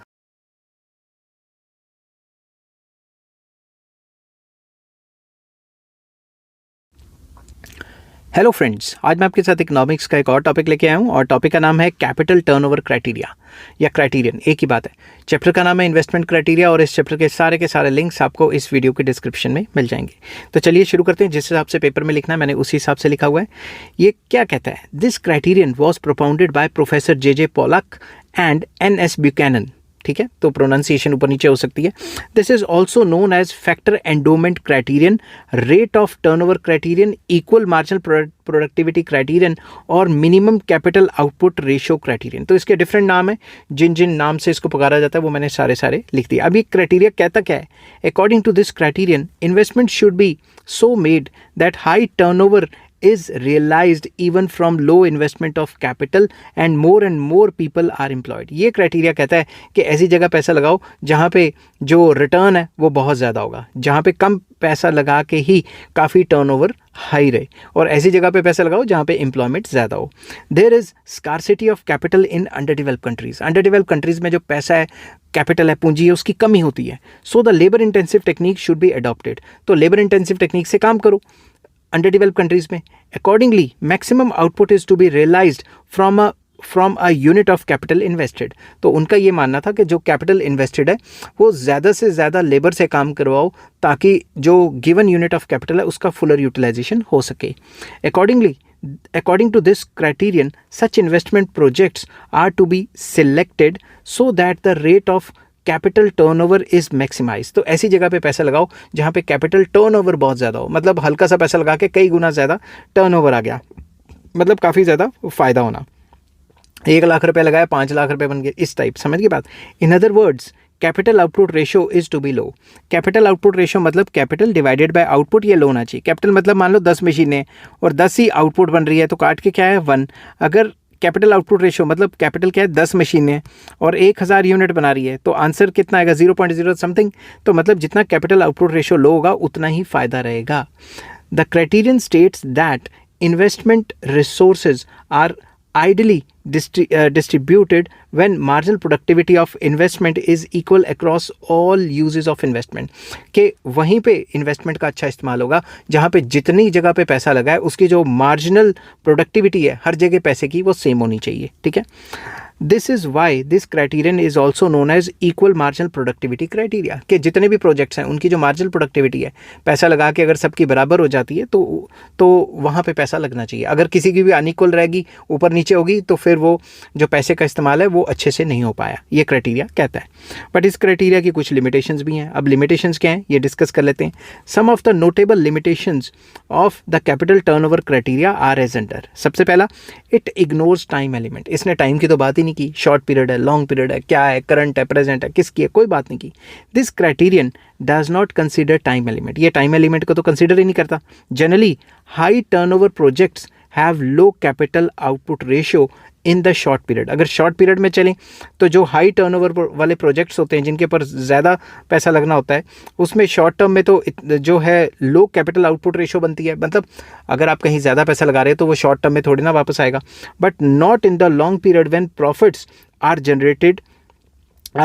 Hello friends, आज मैं आपके साथ इकोनॉमिक्स का एक और टॉपिक लेके आया हूँ और टॉपिक का नाम है कैपिटल टर्नओवर क्राइटेरिया या क्राइटेरियन, एक ही बात है। चैप्टर का नाम है इन्वेस्टमेंट क्राइटेरिया और इस चैप्टर के सारे लिंक्स आपको इस वीडियो के डिस्क्रिप्शन में मिल जाएंगे। तो चलिए शुरू करते हैं। जिस हिसाब से पेपर में लिखना है मैंने उसी हिसाब से लिखा हुआ है। ये क्या कहता है? This criterion was propounded by professor J Pollak and NS Buchanan. ठीक है, तो प्रोनाउंसिएशन ऊपर नीचे हो सकती है। This is also known as factor endowment criterion, rate of turnover criterion, equal marginal productivity criterion और minimum capital output ratio criterion. तो इसके डिफरेंट नाम है, जिन जिन नाम से इसको पुकारा जाता है वो मैंने सारे लिख दिए। अब ये क्राइटेरिया कहता क्या है? According to this criterion investment should be so made that high turnover is realized even from low investment of capital and more people are employed। ये क्राइटेरिया कहता है कि ऐसी जगह पैसा लगाओ जहाँ पे जो रिटर्न है वो बहुत ज़्यादा होगा, जहाँ पे कम पैसा लगा के ही काफ़ी टर्नओवर हाई रहे, और ऐसी जगह पे पैसा लगाओ जहाँ पे एम्प्लॉयमेंट ज़्यादा हो। There is scarcity of capital in under develop countries. Under develop countries में जो पैसा है, कैपिटल है, पूंजी है, उसकी कमी होती है। So the labour intensive technique should be adopted. तो लेबर इंटेंसिव टेक्निक से काम करो अंडर डेवलप कंट्रीज में। Accordingly maximum output is to be realised from a unit of capital invested. तो उनका ये मानना था कि जो कैपिटल इन्वेस्टेड है वो ज़्यादा से ज़्यादा लेबर से काम करवाओ ताकि जो गिवन यूनिट ऑफ कैपिटल है उसका फुलर यूटिलाइजेशन हो सके। According to this criterion, such investment projects are to be selected so that the rate of capital turnover is maximise. तो ऐसी जगह पे पैसा लगाओ जहाँ पे कैपिटल टर्नओवर बहुत ज़्यादा हो, मतलब हल्का सा पैसा लगा के कई गुना ज़्यादा टर्नओवर आ गया, मतलब काफ़ी ज़्यादा फ़ायदा होना। 1 लाख रुपए लगाया 5 लाख रुपए बन गए, इस टाइप, समझ की बात। In other words capital output ratio is to be low. Capital output ratio मतलब कैपिटल डिवाइडेड बाय आउटपुट, ये लो होना चाहिए। कैपिटल मतलब मान लो 10 मशीनें और 10 ही आउटपुट बन रही है, तो काट के क्या है 1। अगर कैपिटल आउटपुट रेशियो मतलब कैपिटल क्या है 10 मशीनें और 1000 यूनिट बना रही है, तो आंसर कितना आएगा 0.0 समथिंग। तो मतलब जितना कैपिटल आउटपुट रेशियो लो होगा उतना ही फायदा रहेगा। The criterion states that investment resources are ideally distributed when marginal productivity of investment is equal across all uses of investment। कि वहीं पे इन्वेस्टमेंट का अच्छा इस्तेमाल होगा जहाँ पे जितनी जगह पे पैसा लगा है उसकी जो मार्जिनल प्रोडक्टिविटी है हर जगह पैसे की वो सेम होनी चाहिए। ठीक है, this is why this criterion is also known as equal marginal productivity criteria. कि जितने भी प्रोजेक्ट्स हैं उनकी जो मार्जिनल प्रोडक्टिविटी है, पैसा लगा के अगर सबकी बराबर हो जाती है तो वहाँ पे पैसा लगना चाहिए। अगर किसी की भी अनइक्वल रहेगी, ऊपर नीचे होगी, तो फिर वो जो पैसे का इस्तेमाल है वो अच्छे से नहीं हो पाया, ये क्राइटेरिया कहता है। बट इस क्राइटेरिया की कुछ लिमिटेशंस भी हैं। अब लिमिटेशंस क्या हैं ये डिस्कस कर लेते हैं। Some of the notable limitations of the capital turnover criteria are as under. सबसे पहला, इट इग्नोर्स टाइम एलिमेंट। इसने टाइम की तो बात ही नहीं की, शॉर्ट पीरियड है, लॉन्ग पीरियड है, क्या है, करंट है, प्रेजेंट है, किसकी है, कोई बात नहीं की। This criterion does not consider time element. ये टाइम एलिमेंट को तो कंसिडर ही नहीं करता। Generally high turnover projects have low capital output ratio in the short period. अगर शॉर्ट पीरियड में चलें तो जो हाई टर्नओवर वाले प्रोजेक्ट्स होते हैं जिनके ऊपर ज़्यादा पैसा लगना होता है, उसमें शॉर्ट टर्म में तो जो है लो कैपिटल आउटपुट रेशियो बनती है। मतलब अगर आप कहीं ज़्यादा पैसा लगा रहे हैं तो वो शॉर्ट टर्म में थोड़ी ना वापस आएगा। But not in the long period when profits are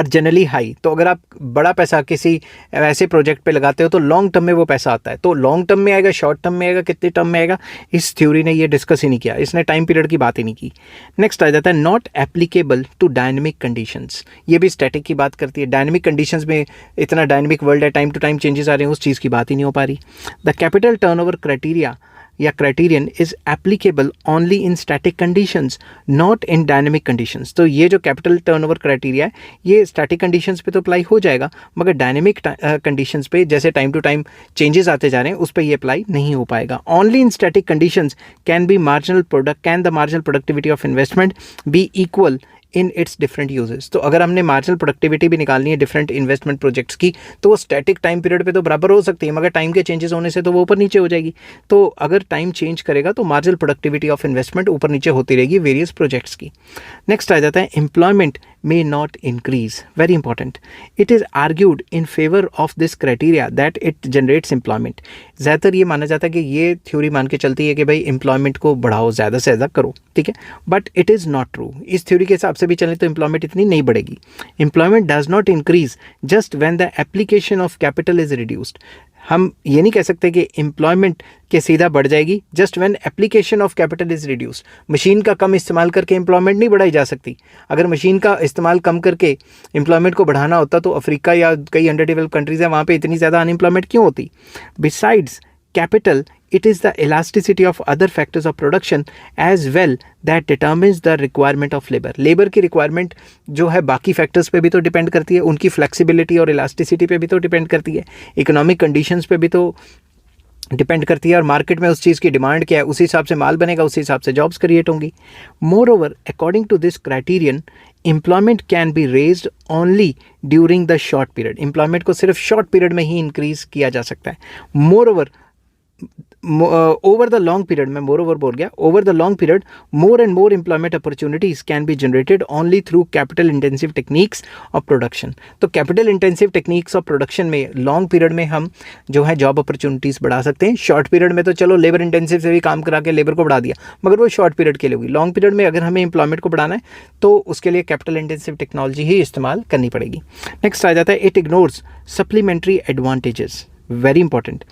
generally high. तो अगर आप बड़ा पैसा किसी ऐसे प्रोजेक्ट पे लगाते हो तो लॉन्ग टर्म में वो पैसा आता है। तो लॉन्ग टर्म में आएगा, शॉर्ट टर्म में आएगा, कितने टर्म में आएगा, इस थ्योरी ने ये डिस्कस ही नहीं किया। इसने टाइम पीरियड की बात ही नहीं की। नेक्स्ट आ जाता है not applicable to dynamic conditions. ये भी स्टैटिक की बात करती है। डायनेमिक कंडीशंस में इतना डायनेमिक वर्ल्ड है, टाइम टू टाइम चेंजेस आ रहे हैं, उस चीज़ की बात ही नहीं हो पा रही। द कैपिटल टर्नओवर क्राइटेरिया या criterion is applicable only in static conditions, not in dynamic conditions. तो ये जो कैपिटल टर्नओवर क्राइटेरिया है ये स्टैटिक कंडीशंस पे तो अप्लाई हो जाएगा, मगर डायनेमिक कंडीशंस पे जैसे टाइम टू टाइम चेंजेस आते जा रहे हैं उस पर ये अप्लाई नहीं हो पाएगा। Only in static conditions can the marginal productivity of investment be equal in its different uses. तो अगर हमने मार्जिनल प्रोडक्टिविटी भी निकालनी है डिफरेंट इन्वेस्टमेंट प्रोजेक्ट्स की तो वो स्टैटिक टाइम पीरियड पे तो बराबर हो सकती है, मगर टाइम के चेंजेस होने से तो वो ऊपर नीचे हो जाएगी। तो अगर टाइम चेंज करेगा तो मार्जिनल प्रोडक्टिविटी ऑफ इन्वेस्टमेंट ऊपर नीचे होती रहेगी वेरियस प्रोजेक्ट्स की। नेक्स्ट आ जाता है employment may not increase. Very important. It is argued in favor of this criteria that it generates employment. ज़्यादातर ये माना जाता है कि ये थ्योरी मान के चलती है कि भाई एम्प्लॉयमेंट को बढ़ाओ, ज़्यादा से ज़्यादा करो, ठीक है, but it is not true. इस थ्योरी के हिसाब से भी चलें तो एम्प्लॉयमेंट इतनी नहीं बढ़ेगी। Employment does not increase just when the application of capital is reduced. हम ये नहीं कह सकते कि एम्प्लॉयमेंट के सीधा बढ़ जाएगी just when application of capital is reduced. Machine का कम इस्तेमाल करके एम्प्लॉयमेंट नहीं बढ़ाई जा सकती। अगर मशीन का इस्तेमाल कम करके एम्प्लॉयमेंट को बढ़ाना होता तो अफ्रीका या कई अंडर डेवलप्ड कंट्रीज़ हैं वहाँ पे इतनी ज़्यादा अनएम्प्लॉयमेंट क्यों होती। Besides capital, it is the elasticity of other factors of production as well that determines the requirement of labor. Labour की रिक्वायरमेंट जो है बाकी फैक्टर्स पे भी तो डिपेंड करती है, उनकी फ्लेक्सिबिलिटी और इलास्टिसिटी पे भी तो डिपेंड करती है, इकोनॉमिक कंडीशंस पे भी तो डिपेंड करती है, और मार्केट में उस चीज़ की डिमांड क्या है उसी हिसाब से माल बनेगा, उसी हिसाब से जॉब्स क्रिएट होंगी। Moreover according to this criterion employment can be raised only during the short period. Employment को सिर्फ शॉर्ट पीरियड में ही इंक्रीज किया जा सकता है। More over over the long period, मैं moreover बोल गया, over the long period more and more employment opportunities can be generated only through capital intensive techniques of production। तो capital intensive techniques of production में long period में हम जो है job opportunities बढ़ा सकते हैं। short period में तो चलो labor intensive से भी काम करा के labor को बढ़ा दिया, मगर वो short period के लिए होगी। long period में अगर हमें employment को बढ़ाना है तो उसके लिए capital intensive technology ही इस्तेमाल करनी पड़ेगी। next आ जाता है it ignores supplementary advantages, very important।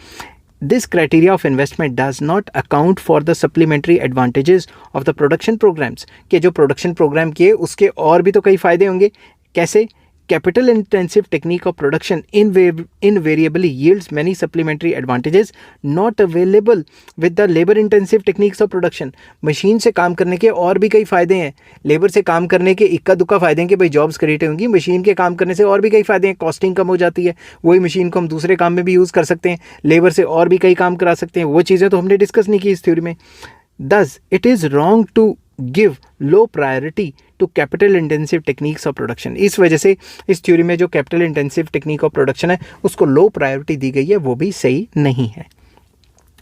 This criteria of investment does not account for the supplementary advantages of the production programs। कि जो प्रोडक्शन प्रोग्राम किए उसके और भी तो कई फायदे होंगे। कैसे? Capital intensive technique of production invariably yields many supplementary advantages not available with the labor intensive techniques of production। Machine से काम करने के और भी कई फ़ायदे हैं, लेबर से काम करने के इक्का दुक्का फ़ायदे हैं कि भाई जॉब्स क्रिएट होंगी। मशीन के काम करने से और भी कई फ़ायदे हैं, कॉस्टिंग कम हो जाती है, वही मशीन को हम दूसरे काम में भी यूज़ कर सकते हैं, लेबर से और भी कई काम करा सकते हैं। वो चीज़ें तो हमने डिस्कस नहीं की इस थ्योरी में। Thus it is wrong to give low priority to capital intensive techniques of production। इस वजह से इस थ्योरी में जो capital intensive technique of production है उसको लो प्रायोरिटी दी गई है, वो भी सही नहीं है।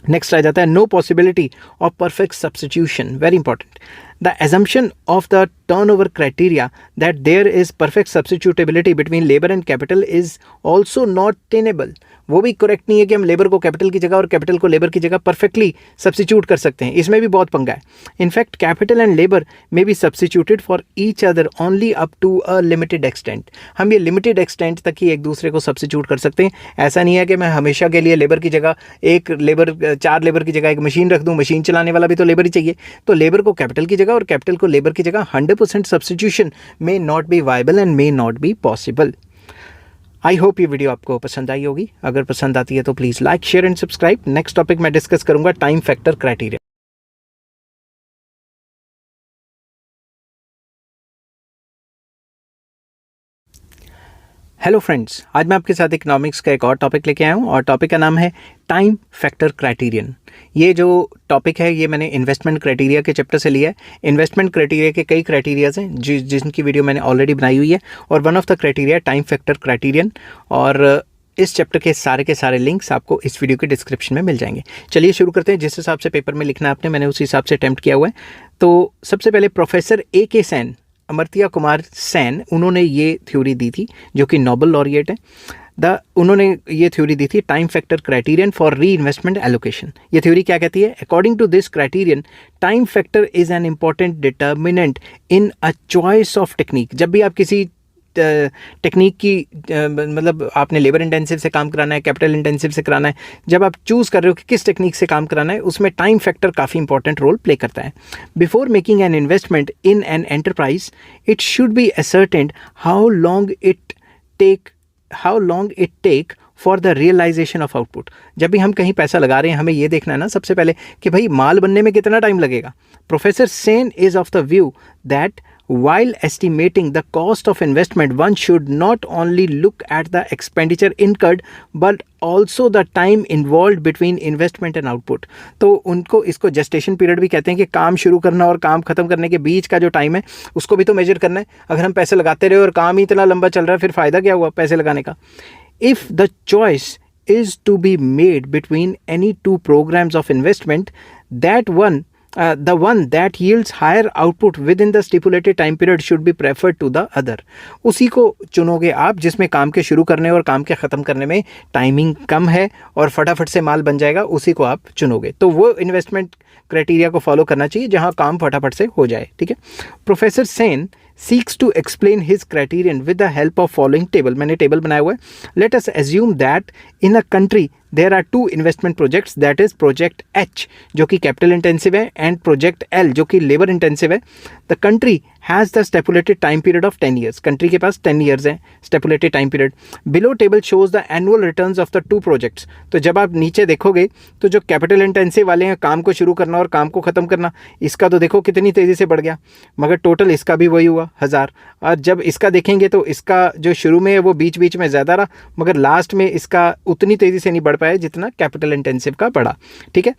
नेक्स्ट आ जाता है no possibility of perfect substitution, very important. The assumption of the turnover criteria that there is perfect substitutability between labour and capital is also not tenable. वो भी करेक्ट नहीं है कि हम लेबर को कैपिटल की जगह और कैपिटल को लेबर की जगह परफेक्टली सब्स्टिट्यूट कर सकते हैं, इसमें भी बहुत पंगा है। In fact capital and labour may be substituted for each other only up to a limited extent. हम ये लिमिटेड एक्सटेंट तक ही एक दूसरे को सब्स्टिट्यूट कर सकते हैं। ऐसा नहीं है कि मैं हमेशा के लिए लेबर की जगह चार लेबर की जगह एक मशीन रख दूँ, मशीन चलाने वाला भी तो लेबर ही चाहिए। तो लेबर को कैपिटल की जगह और कैपिटल को लेबर की जगह 100% substitution may not be viable and may not be possible. I hope ये वीडियो आपको पसंद आई होगी। अगर पसंद आती है तो please like, share and subscribe. Next topic मैं डिस्कस करूंगा time factor criteria. Hello friends, आज मैं आपके साथ इकोनॉमिक्स का एक और टॉपिक लेके आया हूँ और टॉपिक का नाम है टाइम फैक्टर क्राइटेरियन। ये जो टॉपिक है ये मैंने इन्वेस्टमेंट क्राइटेरिया के चैप्टर से लिया है। इन्वेस्टमेंट क्राइटेरिया के कई क्राइटेरियाज हैं जिनकी वीडियो मैंने ऑलरेडी बनाई हुई है, और one of the criteria time factor criterion. और इस चैप्टर के सारे लिंक्स आपको इस वीडियो के डिस्क्रिप्शन में मिल जाएंगे। चलिए शुरू करते हैं। जिस हिसाब से पेपर में लिखना है आपने, मैंने उस हिसाब से अटेम्प्ट किया हुआ है। तो सबसे पहले प्रोफेसर A.K. सैन, अमर्त्य कुमार सैन, उन्होंने ये थ्योरी दी थी, जो कि नोबेल लॉरिएट है। उन्होंने ये थ्योरी दी थी time factor criterion for reinvestment allocation. ये थ्योरी क्या कहती है? According to this criterion time factor is an important determinant in a choice of technique. जब भी आप किसी टेक्निक की मतलब आपने लेबर इंटेंसिव से काम कराना है, कैपिटल इंटेंसिव से कराना है, जब आप चूज़ कर रहे हो कि किस टेक्निक से काम कराना है, उसमें टाइम फैक्टर काफ़ी इंपॉर्टेंट रोल प्ले करता है। Before making an investment in an enterprise it should be ascertained how long it take for the realisation of output. जब भी हम कहीं पैसा लगा रहे हैं हमें ये देखना है ना सबसे पहले कि भाई माल बनने में कितना टाइम लगेगा। Professor Sen is of the view that while estimating the cost of investment, one should not only look at the expenditure incurred but also the time involved between investment and output। तो उनको इसको gestation period भी कहते हैं कि काम शुरू करना और काम खत्म करने के बीच का जो टाइम है उसको भी तो मेजर करना है। अगर हम पैसे लगाते रहे और काम ही इतना लंबा चल रहा है फिर फ़ायदा क्या हुआ पैसे लगाने का। If the choice is to be made between any two programs of investment, the one that yields higher output within the stipulated time period should be preferred to the other। उसी को चुनोगे आप जिसमें काम के शुरू करने और काम के ख़त्म करने में टाइमिंग कम है और फटाफट से माल बन जाएगा, उसी को आप चुनोगे। तो वो इन्वेस्टमेंट क्राइटेरिया को फॉलो करना चाहिए जहां काम फटाफट से हो जाए। ठीक है। Professor Sen seeks to explain his criterion with the help of following table। मैंने टेबल बनाया हुआ है। Let us assume that in a country there are two investment projects, that is project H जो कि capital intensive है and project L जो कि labor intensive है। The country has the stipulated time period of 10 years। country के पास 10 years है stipulated time period। Below table shows the annual returns of the two projects। तो जब आप नीचे देखोगे तो जो capital intensive वाले हैं काम को शुरू करना और काम को ख़त्म करना, इसका तो देखो कितनी तेज़ी से बढ़ गया, मगर टोटल इसका भी वही हुआ 1000। और जब इसका देखेंगे तो इसका जो शुरू में है वो बीच बीच में ज़्यादा रहा मगर लास्ट में इसका उतनी तेज़ी से नहीं बढ़ पाया जितना कैपिटल इंटेंसिव का बढ़ा। ठीक है।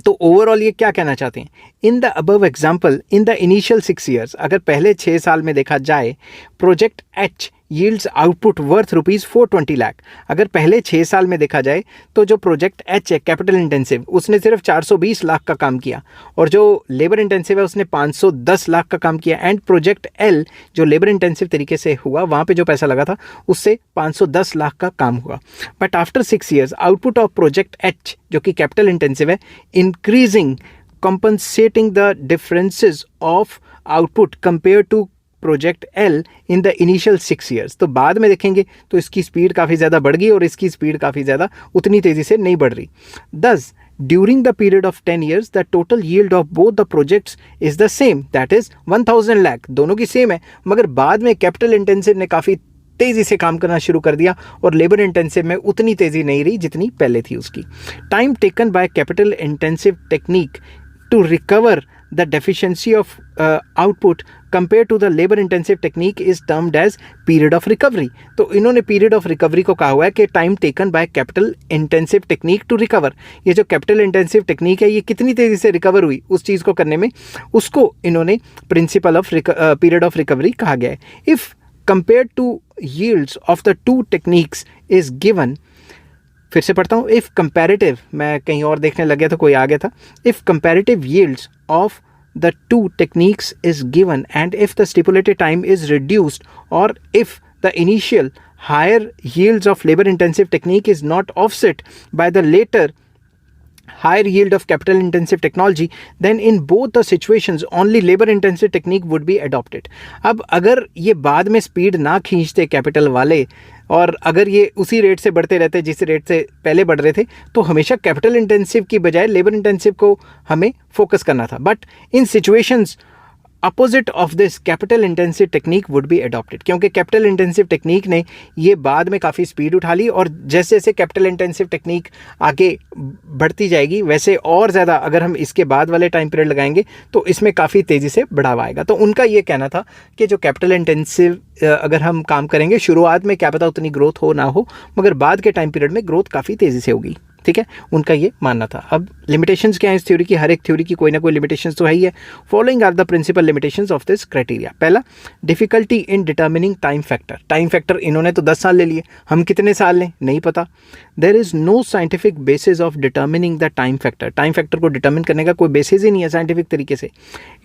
तो ओवरऑल ये क्या कहना चाहते हैं, in the above example in the initial 6 years, अगर पहले 6 साल में देखा जाए project H yields output worth ₹420 lakh. अगर पहले 6 साल में देखा जाए तो जो प्रोजेक्ट एच है कैपिटल इंटेंसिव उसने सिर्फ 420 लाख का काम किया और जो लेबर इंटेंसिव है उसने 510 लाख का काम किया। एंड प्रोजेक्ट एल जो लेबर इंटेंसिव तरीके से हुआ वहाँ पे जो पैसा लगा था उससे 510 लाख का काम हुआ। But after 6 years output of project H जो कि कैपिटल इंटेंसिव है increasing compensating the differences of output compared to project L in the initial 6 years। तो बाद में देखेंगे तो इसकी स्पीड काफ़ी ज़्यादा बढ़ गई और इसकी स्पीड काफ़ी ज़्यादा उतनी तेज़ी से नहीं बढ़ रही। Thus, during the period of 10 years, the total yield of both the projects is the same, that is 1000 lakh। दोनों की सेम है मगर बाद में कैपिटल इंटेंसिव ने काफ़ी तेज़ी से काम करना शुरू कर दिया और लेबर इंटेंसिव में उतनी तेज़ी नहीं रही जितनी पहले थी उसकी। Time taken by capital intensive technique to recover the deficiency of output compared to the labor intensive technique is termed as period of recovery। तो इन्होंने period of recovery को कहा हुआ है कि time taken by capital intensive technique to recover। ये जो capital intensive technique है ये कितनी तेज़ी से recover हुई उस चीज़ को करने में, उसको इन्होंने principle of period of recovery कहा गया है। If compared to yields of the two techniques is given, फिर से पढ़ता हूँ, इफ़ कंपैरेटिव, मैं कहीं और देखने लग गया था कोई आ गया था, if comparative yields of the two techniques is given and if the stipulated time is reduced और if the initial higher yields of labour intensive technique is not offset by the latter higher yield of capital intensive technology, then in both the situations only labor intensive technique would be adopted। अब अगर ये बाद में speed ना खींचते capital वाले और अगर ये उसी रेट से बढ़ते रहते जिस रेट से पहले बढ़ रहे थे तो हमेशा कैपिटल इंटेंसिव की बजाय लेबर इंटेंसिव को हमें फोकस करना था। But in situations opposite of this capital intensive technique would be adopted, क्योंकि कैपिटल इंटेंसिव टेक्निक ने ये बाद में काफ़ी स्पीड उठा ली और जैसे जैसे कैपिटल इंटेंसिव टेक्निक आगे बढ़ती जाएगी वैसे और ज़्यादा अगर हम इसके बाद वाले टाइम पीरियड लगाएंगे तो इसमें काफ़ी तेज़ी से बढ़ावा आएगा। तो उनका ये कहना था कि जो कैपिटल इंटेंसिव अगर हम काम करेंगे शुरुआत में क्या पता उतनी ग्रोथ हो ना हो मगर बाद के टाइम पीरियड में ग्रोथ काफ़ी तेज़ी से होगी। ठीक है, उनका ये मानना था। अब लिमिटेशंस क्या है इस थ्योरी की, हर एक थ्योरी की कोई ना कोई लिमिटेशंस तो है ही है। Following are the principal limitations of this criteria. पहला, difficulty in determining time factor. Time factor इन्होंने तो 10 साल ले लिए, हम कितने साल लें नहीं पता। There is no scientific basis of determining the time factor. Time factor को डिटर्मिन करने का कोई बेसिस ही नहीं है साइंटिफिक तरीके से।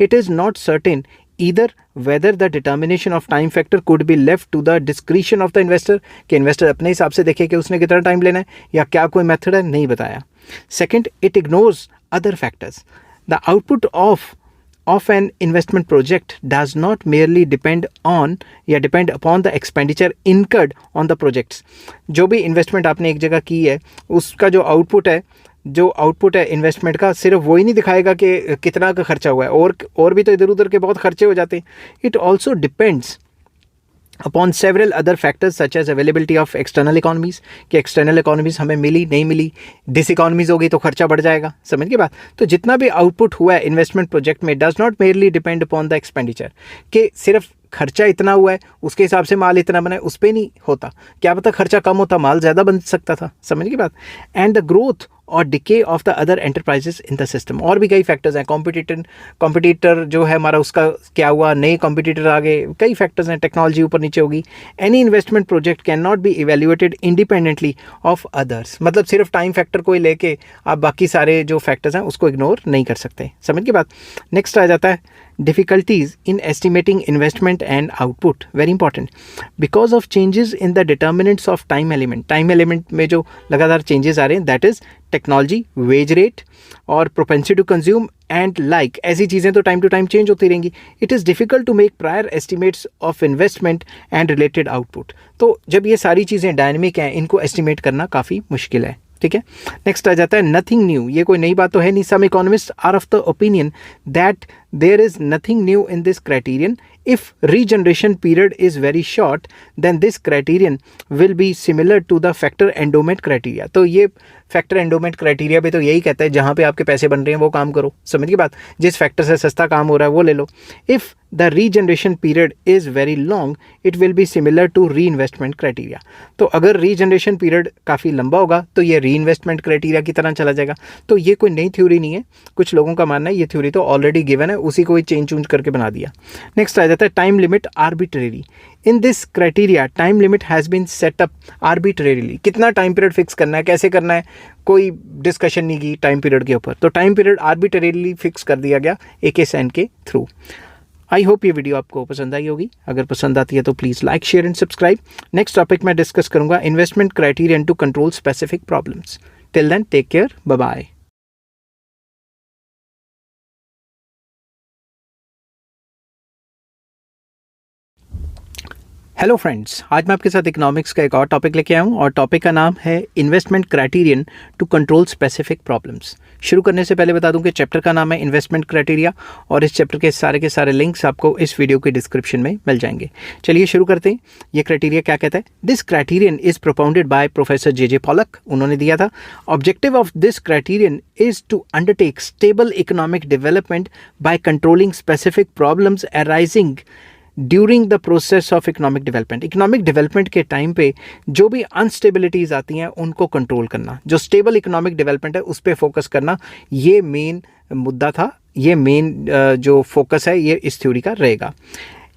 It is not certain either whether the determination of time factor could be left to the discretion of the investor, कि investor अपने हिसाब से देखे कि उसने कितना टाइम लेना है या क्या कोई मेथड है, नहीं बताया। Second, it ignores other factors. The output of an investment project does not merely depend upon the expenditure incurred on the projects। जो भी इन्वेस्टमेंट आपने एक जगह की है उसका जो आउटपुट है इन्वेस्टमेंट का सिर्फ वही नहीं दिखाएगा कि कितना का खर्चा हुआ है, और भी तो इधर उधर के बहुत खर्चे हो जाते हैं। It also depends upon several other factors such as availability of external economies, कि एक्सटर्नल इकोनॉमीज़ हमें मिली नहीं मिली, डिस इकोनॉमीज़ हो गई तो खर्चा बढ़ जाएगा, समझ के बात। तो जितना भी आउटपुट हुआ है इन्वेस्टमेंट प्रोजेक्ट में does not merely depend upon the expenditure, कि सिर्फ खर्चा इतना हुआ है उसके हिसाब से माल इतना बना है, उस पर नहीं होता, क्या पता खर्चा कम होता माल ज़्यादा बन सकता था, समझ की बात। एंड द ग्रोथ और decay of the other enterprises in the system, और भी कई फैक्टर्स हैं, कॉम्पिटिटर जो है हमारा उसका क्या हुआ, नए कॉम्पिटिटर आ गए, कई फैक्टर्स हैं, टेक्नोलॉजी ऊपर नीचे होगी। Any investment project can not be evaluated independently of others, मतलब सिर्फ टाइम फैक्टर को ही लेके आप बाकी सारे जो फैक्टर्स हैं उसको इग्नोर नहीं कर सकते, समझ की बात। नेक्स्ट आ जाता है difficulties in estimating investment and output, very important because of changes in the determinants of time element में जो लगातार changes आ रहे हैं, that is technology, wage rate और propensity to consume and like, ऐसी चीज़ें तो time to time change होती रहेंगी। It is difficult to make prior estimates of investment and related output, तो जब ये सारी चीज़ें डायनेमिक हैं इनको estimate करना काफ़ी मुश्किल है, ठीक है। नेक्स्ट आ जाता है नथिंग न्यू, ये कोई नई बात तो है नहीं। Some economist are of the opinion that there is nothing new in this criterion if regeneration period is very short then this criterion will be similar to the factor endowment criteria. तो ये factor endowment criteria भी तो यही कहता है जहाँ पे आपके पैसे बन रहे हैं वो काम करो, समझ की बात, जिस फैक्टर से सस्ता काम हो रहा है वो ले लो। If the regeneration period is very long it will be similar to re investment criteria. तो अगर रीजनरेशन पीरियड काफ़ी लंबा होगा तो ये री इन्वेस्टमेंट क्राइटेरिया की तरह चला जाएगा। तो ये कोई नई थ्योरी नहीं है, कुछ लोगों का मानना है ये थ्योरी तो ऑलरेडी गिवन है, उसी को ही चेंज करके बना दिया। नेक्स्ट आ जाता है time limit arbitrary. In this criteria time limit has been set up arbitrarily, कितना टाइम पीरियड फिक्स करना है, कैसे करना है, कोई डिस्कशन नहीं की टाइम पीरियड के ऊपर, तो टाइम पीरियड आर्बिट्रेरीली फिक्स कर दिया गया AKSAN के थ्रू। आई होप ये वीडियो आपको पसंद आई होगी, अगर पसंद आती है तो please like share and subscribe. Next topic मैं डिस्कस करूंगा investment criterion to control specific problems. Till then take care, bye bye. Hello friends, आज मैं आपके साथ इकोनॉमिक्स का एक और टॉपिक लेके आया हूँ और टॉपिक का नाम है investment criterion to control specific problems. शुरू करने से पहले बता दूं कि चैप्टर का नाम है इन्वेस्टमेंट क्राइटेरिया और इस चैप्टर के सारे लिंक्स आपको इस वीडियो के डिस्क्रिप्शन में मिल जाएंगे। चलिए शुरू करते हैं। ये क्राइटेरिया क्या कहता है? This criterion is propounded by professor JJ Polak, उन्होंने दिया था। Objective of this criterion is to undertake stable economic development by controlling specific problems arising during the process of economic development. Economic development के time पे जो भी अनस्टेबिलिटीज़ आती हैं उनको कंट्रोल करना, जो स्टेबल इकोनॉमिक डेवलपमेंट है उस पर फोकस करना, ये मेन मुद्दा था, ये मेन जो फोकस है ये इस थ्योरी का रहेगा।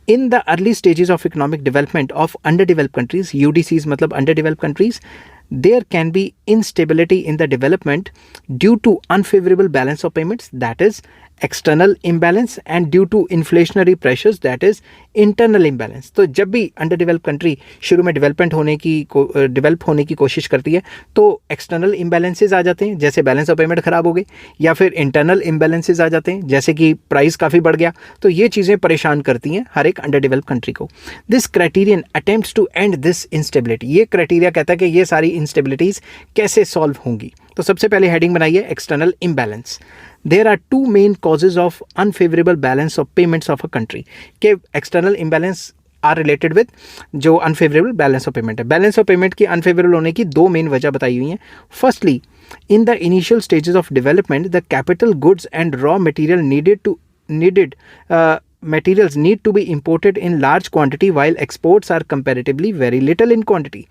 In the early stages of economic development of under developed countries, UDCs मतलब under developed countries, there can be instability in the development due to unfavorable balance of payments, that is external imbalance, and due to inflationary pressures, that is internal imbalance। तो जब भी under developed country शुरू में develop होने की कोशिश करती है तो एक्सटर्नल इम्बैलेंसेज आ जाते हैं, जैसे बैलेंस ऑफ पेमेंट खराब हो गई, या फिर इंटरनल इम्बैलेंसेज आ जाते हैं जैसे कि प्राइस काफ़ी बढ़ गया। तो ये चीज़ें परेशान करती हैं हर एक अंडर डेवलप्ड कंट्री को। This criterion attempts to end this instability, ये क्राइटेरिया कहता है कि ये सारी इंस्टेबिलिटीज़ कैसे सॉल्व होंगी। तो सबसे पहले हेडिंग बनाइए external imbalance. There are two main causes of unfavorable balance of payments of a country, के external imbalance are related with जो unfavorable balance of payment है। balance of payment की unfavorable होने की दो मेन वजह बताई हुई हैं। Firstly, in the initial stages of development, the capital goods and raw material materials need to be imported in large quantity while exports are comparatively very little in quantity।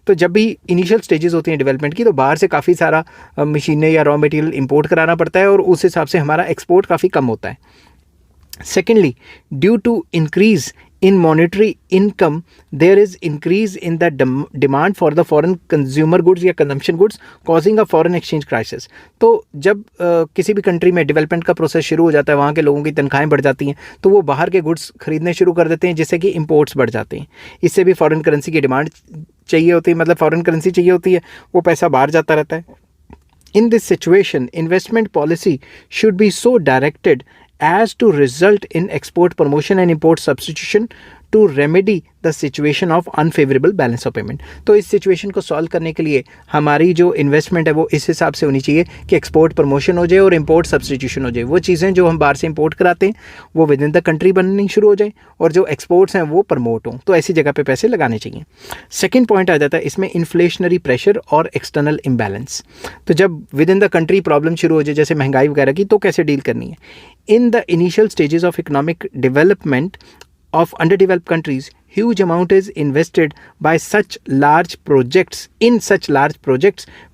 तो जब भी इनिशियल स्टेजेस होती हैं development की तो बाहर से काफ़ी सारा मशीनें या रॉ मटेरियल इंपोर्ट कराना पड़ता है और उस हिसाब से हमारा एक्सपोर्ट काफ़ी कम होता है। Secondly, due to increase in monetary income there is increase in the demand for the foreign consumer goods या consumption goods causing a foreign exchange crisis। तो जब किसी भी कंट्री में डेवलपमेंट का प्रोसेस शुरू हो जाता है, वहाँ के लोगों की तनख्वाहें बढ़ जाती हैं तो वो बाहर के गुड्स खरीदने शुरू कर देते हैं जिससे कि इंपोर्ट्स बढ़ जाते हैं। इससे भी फॉरेन करेंसी की डिमांड चाहिए होती है, मतलब फॉरेन करेंसी चाहिए होती है, वो पैसा बाहर जाता रहता है। In this situation, investment policy should be so directed as to result in export promotion and import substitution to remedy the situation of unfavourable balance of payment. तो इस सिचुएशन को सॉल्व करने के लिए हमारी जो इन्वेस्टमेंट है वो इस हिसाब से होनी चाहिए कि एक्सपोर्ट प्रमोशन हो जाए और इंपोर्ट सब्सटीट्यूशन हो जाए। वो चीज़ें जो हम बाहर से इंपोर्ट कराते हैं वो विद इन द कंट्री बननी शुरू हो जाए और जो एक्सपोर्ट्स हैं वो प्रमोट हों। तो ऐसी जगह पे पैसे लगाने चाहिए। सेकेंड पॉइंट आ जाता है इसमें इन्फ्लेशनरी प्रेशर और एक्सटर्नल इम्बैलेंस। तो जब with in the country problem शुरू हो जाए जैसे महंगाई वगैरह की, तो कैसे डील करनी है। In the initial stages of economic development of underdeveloped countries, huge amount is invested by such large projects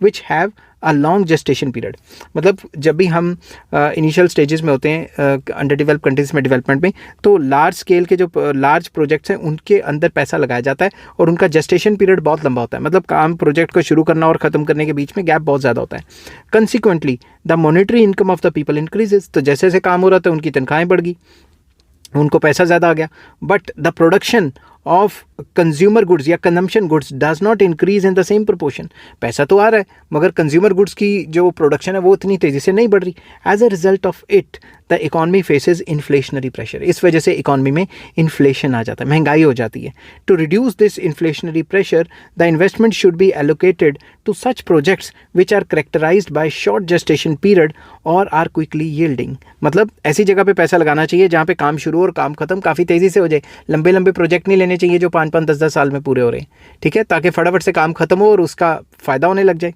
which have a long gestation period। मतलब जब भी हम इनिशियल स्टेजेस में होते हैं अंडर डेवलप कंट्रीज में डेवलपमेंट में, तो लार्ज स्केल के जो लार्ज प्रोजेक्ट्स हैं उनके अंदर पैसा लगाया जाता है और उनका जेस्टेशन पीरियड बहुत लंबा होता है। मतलब काम प्रोजेक्ट को शुरू करना और ख़त्म करने के बीच में गैप बहुत ज़्यादा होता है। Consequently the monetary income of the people increases. तो जैसे जैसे काम हो रहा था उनकी तनख्वाहें बढ़ गई, उनको पैसा ज़्यादा आ गया, but the production of consumer goods या consumption goods does not increase in the same proportion. पैसा तो आ रहा है मगर कंज्यूमर गुड्स की जो प्रोडक्शन है वो उतनी तेज़ी से नहीं बढ़ रही। As a result of it the economy faces inflationary pressure. इस वजह से इकॉनमी में इन्फ्लेशन आ जाता है, महंगाई हो जाती है। To reduce this inflationary pressure the investment should be allocated to such projects which are characterised by short gestation period और आर क्विकली यील्डिंग। मतलब ऐसी जगह पे पैसा लगाना चाहिए जहाँ पे काम शुरू और काम खत्म काफ़ी तेज़ी से हो जाए। लंबे लंबे प्रोजेक्ट नहीं लेने चाहिए जो 5-5, 10-10 साल में पूरे हो रहे हैं, ठीक है, ताकि फटाफट से काम खत्म हो और उसका फ़ायदा होने लग जाए।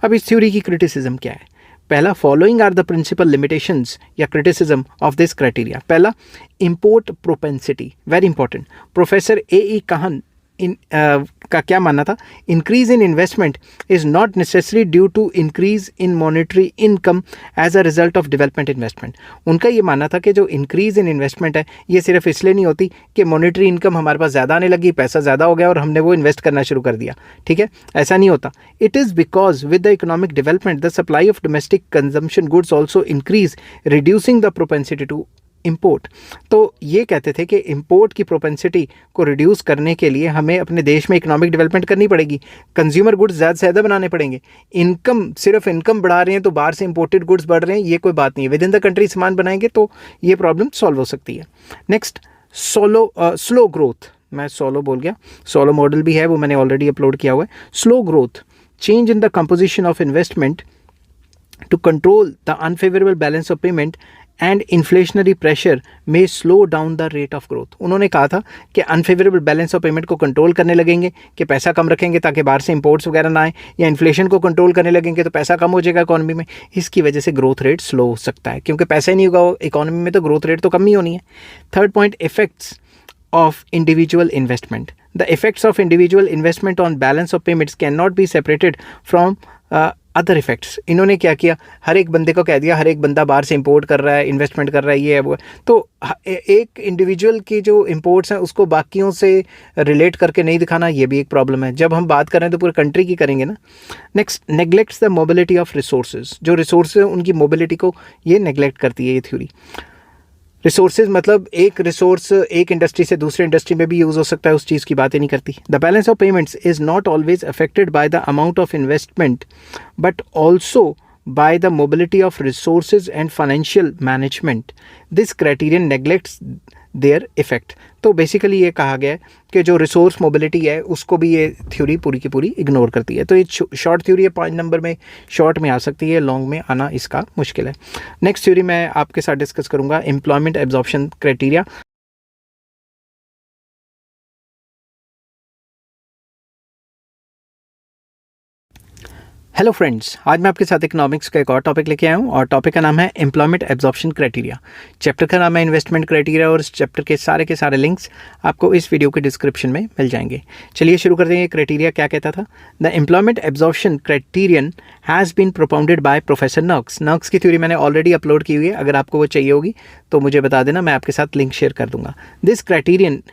अब इस थ्योरी की क्रिटिसिज्म क्या है। पहला, following are the principal limitations या क्रिटिसिज्म ऑफ दिस क्राइटेरिया। पहला, import propensity, very important. Professor A Kahn का क्या मानना था, increase in investment is not necessary due to increase in monetary income as a result of development investment. उनका ये मानना था कि जो इंक्रीज इन इन्वेस्टमेंट है ये सिर्फ इसलिए नहीं होती कि मॉनेटरी इनकम हमारे पास ज़्यादा आने लगी, पैसा ज़्यादा हो गया और हमने वो इन्वेस्ट करना शुरू कर दिया, ठीक है, ऐसा नहीं होता। It is because with the economic development the supply of domestic consumption goods also increase, reducing the propensity to import. तो ये कहते थे कि इंपोर्ट की प्रोपेंसिटी को रिड्यूस करने के लिए हमें अपने देश में इकोनॉमिक डेवलपमेंट करनी पड़ेगी, कंज्यूमर गुड्स ज़्यादा से ज़्यादा बनाने पड़ेंगे। इनकम सिर्फ इनकम बढ़ा रहे हैं तो बाहर से इंपोर्टेड गुड्स बढ़ रहे हैं, ये कोई बात नहीं है। विद इन द कंट्री सामान बनाएंगे तो ये प्रॉब्लम सॉल्व हो सकती है। Next, slow growth. मैं सोलो बोल गया, सोलो मॉडल भी है, वो मैंने ऑलरेडी अपलोड किया हुआ है। Slow growth, change in the composition of investment to control the unfavorable balance of payment and inflationary pressure may slow down the rate of growth। उन्होंने कहा था कि अनफेवरेबल बैलेंस ऑफ पेमेंट को control करने लगेंगे कि पैसा कम रखेंगे ताकि बाहर से इंपोर्ट्स वगैरह ना आए, या इन्फ्लेशन को कंट्रोल करने लगेंगे तो पैसा कम हो जाएगा इकॉनमी में। इसकी वजह से ग्रोथ रेट स्लो हो सकता है, क्योंकि पैसा ही नहीं होगा इकॉनमी में तो ग्रोथ रेट तो कम ही होनी है। Third point, effects of individual investment. The effects of individual investment on balance of payments cannot be separated from other effects. इन्होंने क्या किया, हर एक बंदे को कह दिया हर एक बंदा बाहर से इंपोर्ट कर रहा है, इन्वेस्टमेंट कर रहा है, ये है वो है। तो एक इंडिविजुअल की जो इंपोर्ट्स हैं उसको बाकियों से रिलेट करके नहीं दिखाना, ये भी एक प्रॉब्लम है। जब हम बात करें तो पूरे कंट्री की करेंगे ना। Next, neglects the mobility of resources. जो रिसोर्सेज उनकी मोबिलिटी को ये नेग्लेक्ट करती है ये थ्योरी। रिसोर्सेज मतलब एक रिसोर्स एक इंडस्ट्री से दूसरे इंडस्ट्री में भी यूज़ हो सकता है, उस चीज़ की बात ही नहीं करती। The balance of payments is not always affected by the amount of investment but also by the mobility of resources and financial management. This criterion neglects their effect. तो बेसिकली ये कहा गया है कि जो रिसोर्स मोबिलिटी है उसको भी ये थ्योरी पूरी की पूरी इग्नोर करती है। तो ये शॉर्ट थ्योरी है, 5 नंबर में शॉर्ट में आ सकती है, लॉन्ग में आना इसका मुश्किल है। नेक्स्ट थ्योरी मैं आपके साथ डिस्कस करूँगा, employment absorption criteria. Hello friends, आज मैं आपके साथ इकोनॉमिक्स का एक और टॉपिक लेके आया हूँ और टॉपिक का नाम है एम्प्लॉयमेंट एब्जॉर्प्शन क्राइटेरिया। चैप्टर का नाम है इन्वेस्टमेंट क्राइटेरिया और इस चैप्टर के सारे लिंक्स आपको इस वीडियो के डिस्क्रिप्शन में मिल जाएंगे। चलिए शुरू करते हैं। क्राइटेरिया क्या कहता था? The employment absorption criterion has been propounded by professor Nurkse. Nurkse की थ्योरी मैंने ऑलरेडी अपलोड की हुई है, अगर आपको वो चाहिए होगी तो मुझे बता देना, मैं आपके साथ लिंक शेयर कर दूंगा। This criterion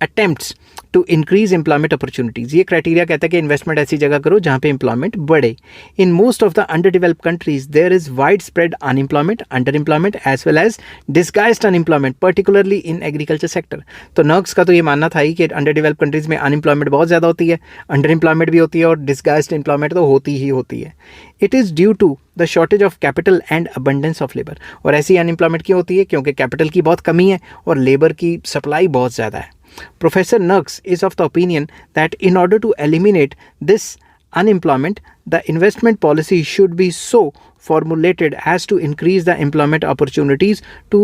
attempts to increase employment opportunities. ये क्राइटेरिया कहता है कि इन्वेस्टमेंट ऐसी जगह करो जहाँ पे एम्प्लॉयमेंट बढ़े। In most of the underdeveloped countries there is widespread unemployment, underemployment as well as disguised unemployment, particularly in agriculture sector. तो नर्क्स का तो ये मानना था ही कि अंडर डेवलप्ड कंट्रीज में अनएम्प्लॉयमेंट बहुत ज़्यादा होती है, अंडर एम्प्लॉयमेंट भी होती है और डिस्गाइज्ड एम्प्लॉयमेंट तो होती ही होती है। It is due to the shortage of capital and abundance of labour. और ऐसी अनएम्प्लॉयमेंट क्यों होती है? क्योंकि कैपिटल की बहुत कमी है और लेबर की सप्लाई बहुत ज़्यादा है। Professor Nurkse is of the opinion that in order to eliminate this unemployment, the investment policy should be so formulated as to increase the employment opportunities to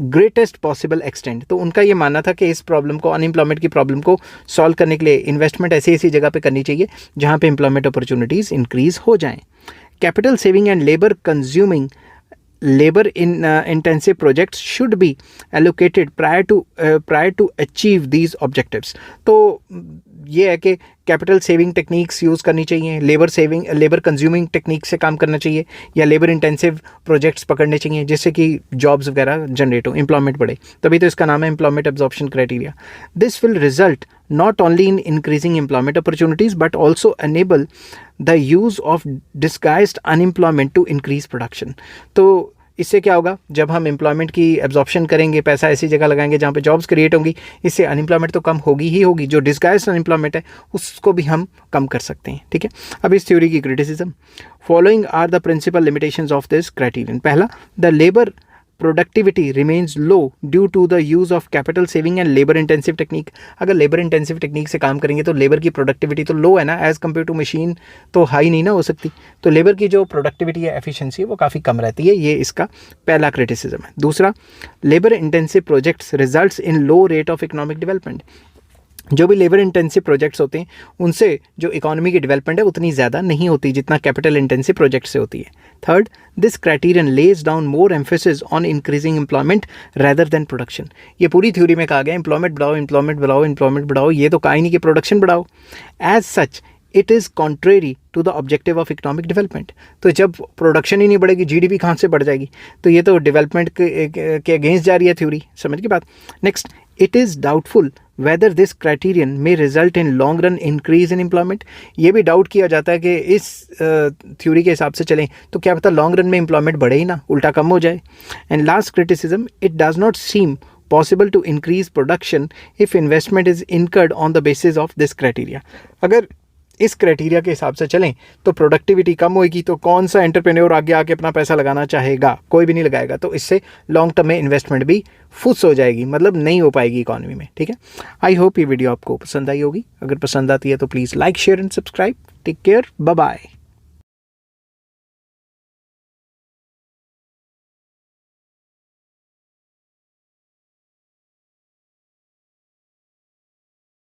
greatest possible extent. तो उनका ये मानना था कि इस प्रॉब्लम को, unemployment की problem को सॉल्व करने के लिए इन्वेस्टमेंट ऐसी जगह पे करनी चाहिए जहाँ पे एम्प्लॉयमेंट अपॉर्चुनिटीज़ इंक्रीज हो जाएं। Capital saving and labor intensive projects should be allocated prior to achieve these objectives। तो ये है कि कैपिटल सेविंग टेक्निक्स यूज़ करनी चाहिए, लेबर कंज्यूमिंग टेक्निक से काम करना चाहिए, या लेबर इंटेंसिव प्रोजेक्ट्स पकड़ने चाहिए जिससे कि जॉब्स वगैरह जनरेट हो, एम्प्लॉयमेंट बढ़े। तभी तो इसका नाम है employment absorption criteria. This will result not only in increasing employment opportunities but also enable the use of disguised unemployment to increase production। तो इससे क्या होगा, जब हम एम्प्लॉयमेंट की एब्जॉर्प्शन करेंगे, पैसा ऐसी जगह लगाएंगे जहाँ पे जॉब्स क्रिएट होंगी, इससे अनएम्प्लॉयमेंट तो कम होगी ही होगी, जो डिस्गाइज्ड अनएम्प्लॉयमेंट है उसको भी हम कम कर सकते हैं। ठीक है, अब इस थ्योरी की criticism. Following are the principal limitations of this criterion. पहला, the labour productivity remains low due to the use of capital saving and labour intensive technique. अगर लेबर इंटेंसिव टेक्निक से काम करेंगे तो लेबर की प्रोडक्टिविटी तो लो है ना, एज़ कम्पेयर टू मशीन तो हाई नहीं ना हो सकती। तो लेबर की जो प्रोडक्टिविटी है, एफिशिएंसी है, वो काफ़ी कम रहती है। ये इसका पहला क्रिटिसिज्म है। दूसरा, labour intensive projects results in low rate of economic development. जो भी लेबर इंटेंसिव प्रोजेक्ट्स होते हैं उनसे जो इकोनॉमी की डेवलपमेंट है उतनी ज़्यादा नहीं होती जितना कैपिटल इंटेंसिव प्रोजेक्ट से होती है। Third, this criterion lays down more emphasis on increasing employment rather than production. ये पूरी थ्योरी में कहा गया एम्प्लॉयमेंट बढ़ाओ, एम्प्लॉयमेंट बढ़ाओ, एम्प्लॉयमेंट बढ़ाओ, ये तो कहा ही नहीं कि प्रोडक्शन बढ़ाओ। As such it is contrary to the objective of economic development. तो जब प्रोडक्शन ही नहीं बढ़ेगी, जीडीपी कहाँ से बढ़ जाएगी? तो ये तो डेवलपमेंट के अगेंस्ट जा रही है थ्योरी। समझ की बात। Next, it is doubtful whether this criterion may result in long run increase in employment। ये भी डाउट किया जाता है कि इस थ्योरी के हिसाब से चलें तो क्या पता लॉन्ग रन में एम्प्लॉयमेंट बढ़े ही ना, उल्टा कम हो जाए। And last criticism, it does not seem possible to increase production if investment is incurred on the basis of this criteria। अगर इस क्राइटेरिया के हिसाब से चलें तो प्रोडक्टिविटी कम होगी, तो कौन सा एंटरप्रेन्योर आगे आके अपना पैसा लगाना चाहेगा? कोई भी नहीं लगाएगा। तो इससे लॉन्ग टर्म में इन्वेस्टमेंट भी फुस हो जाएगी, मतलब नहीं हो पाएगी इकोनॉमी में। ठीक है, आई होप ये वीडियो आपको पसंद आई होगी। अगर पसंद आती है तो please like, share and subscribe. Take care, bye bye.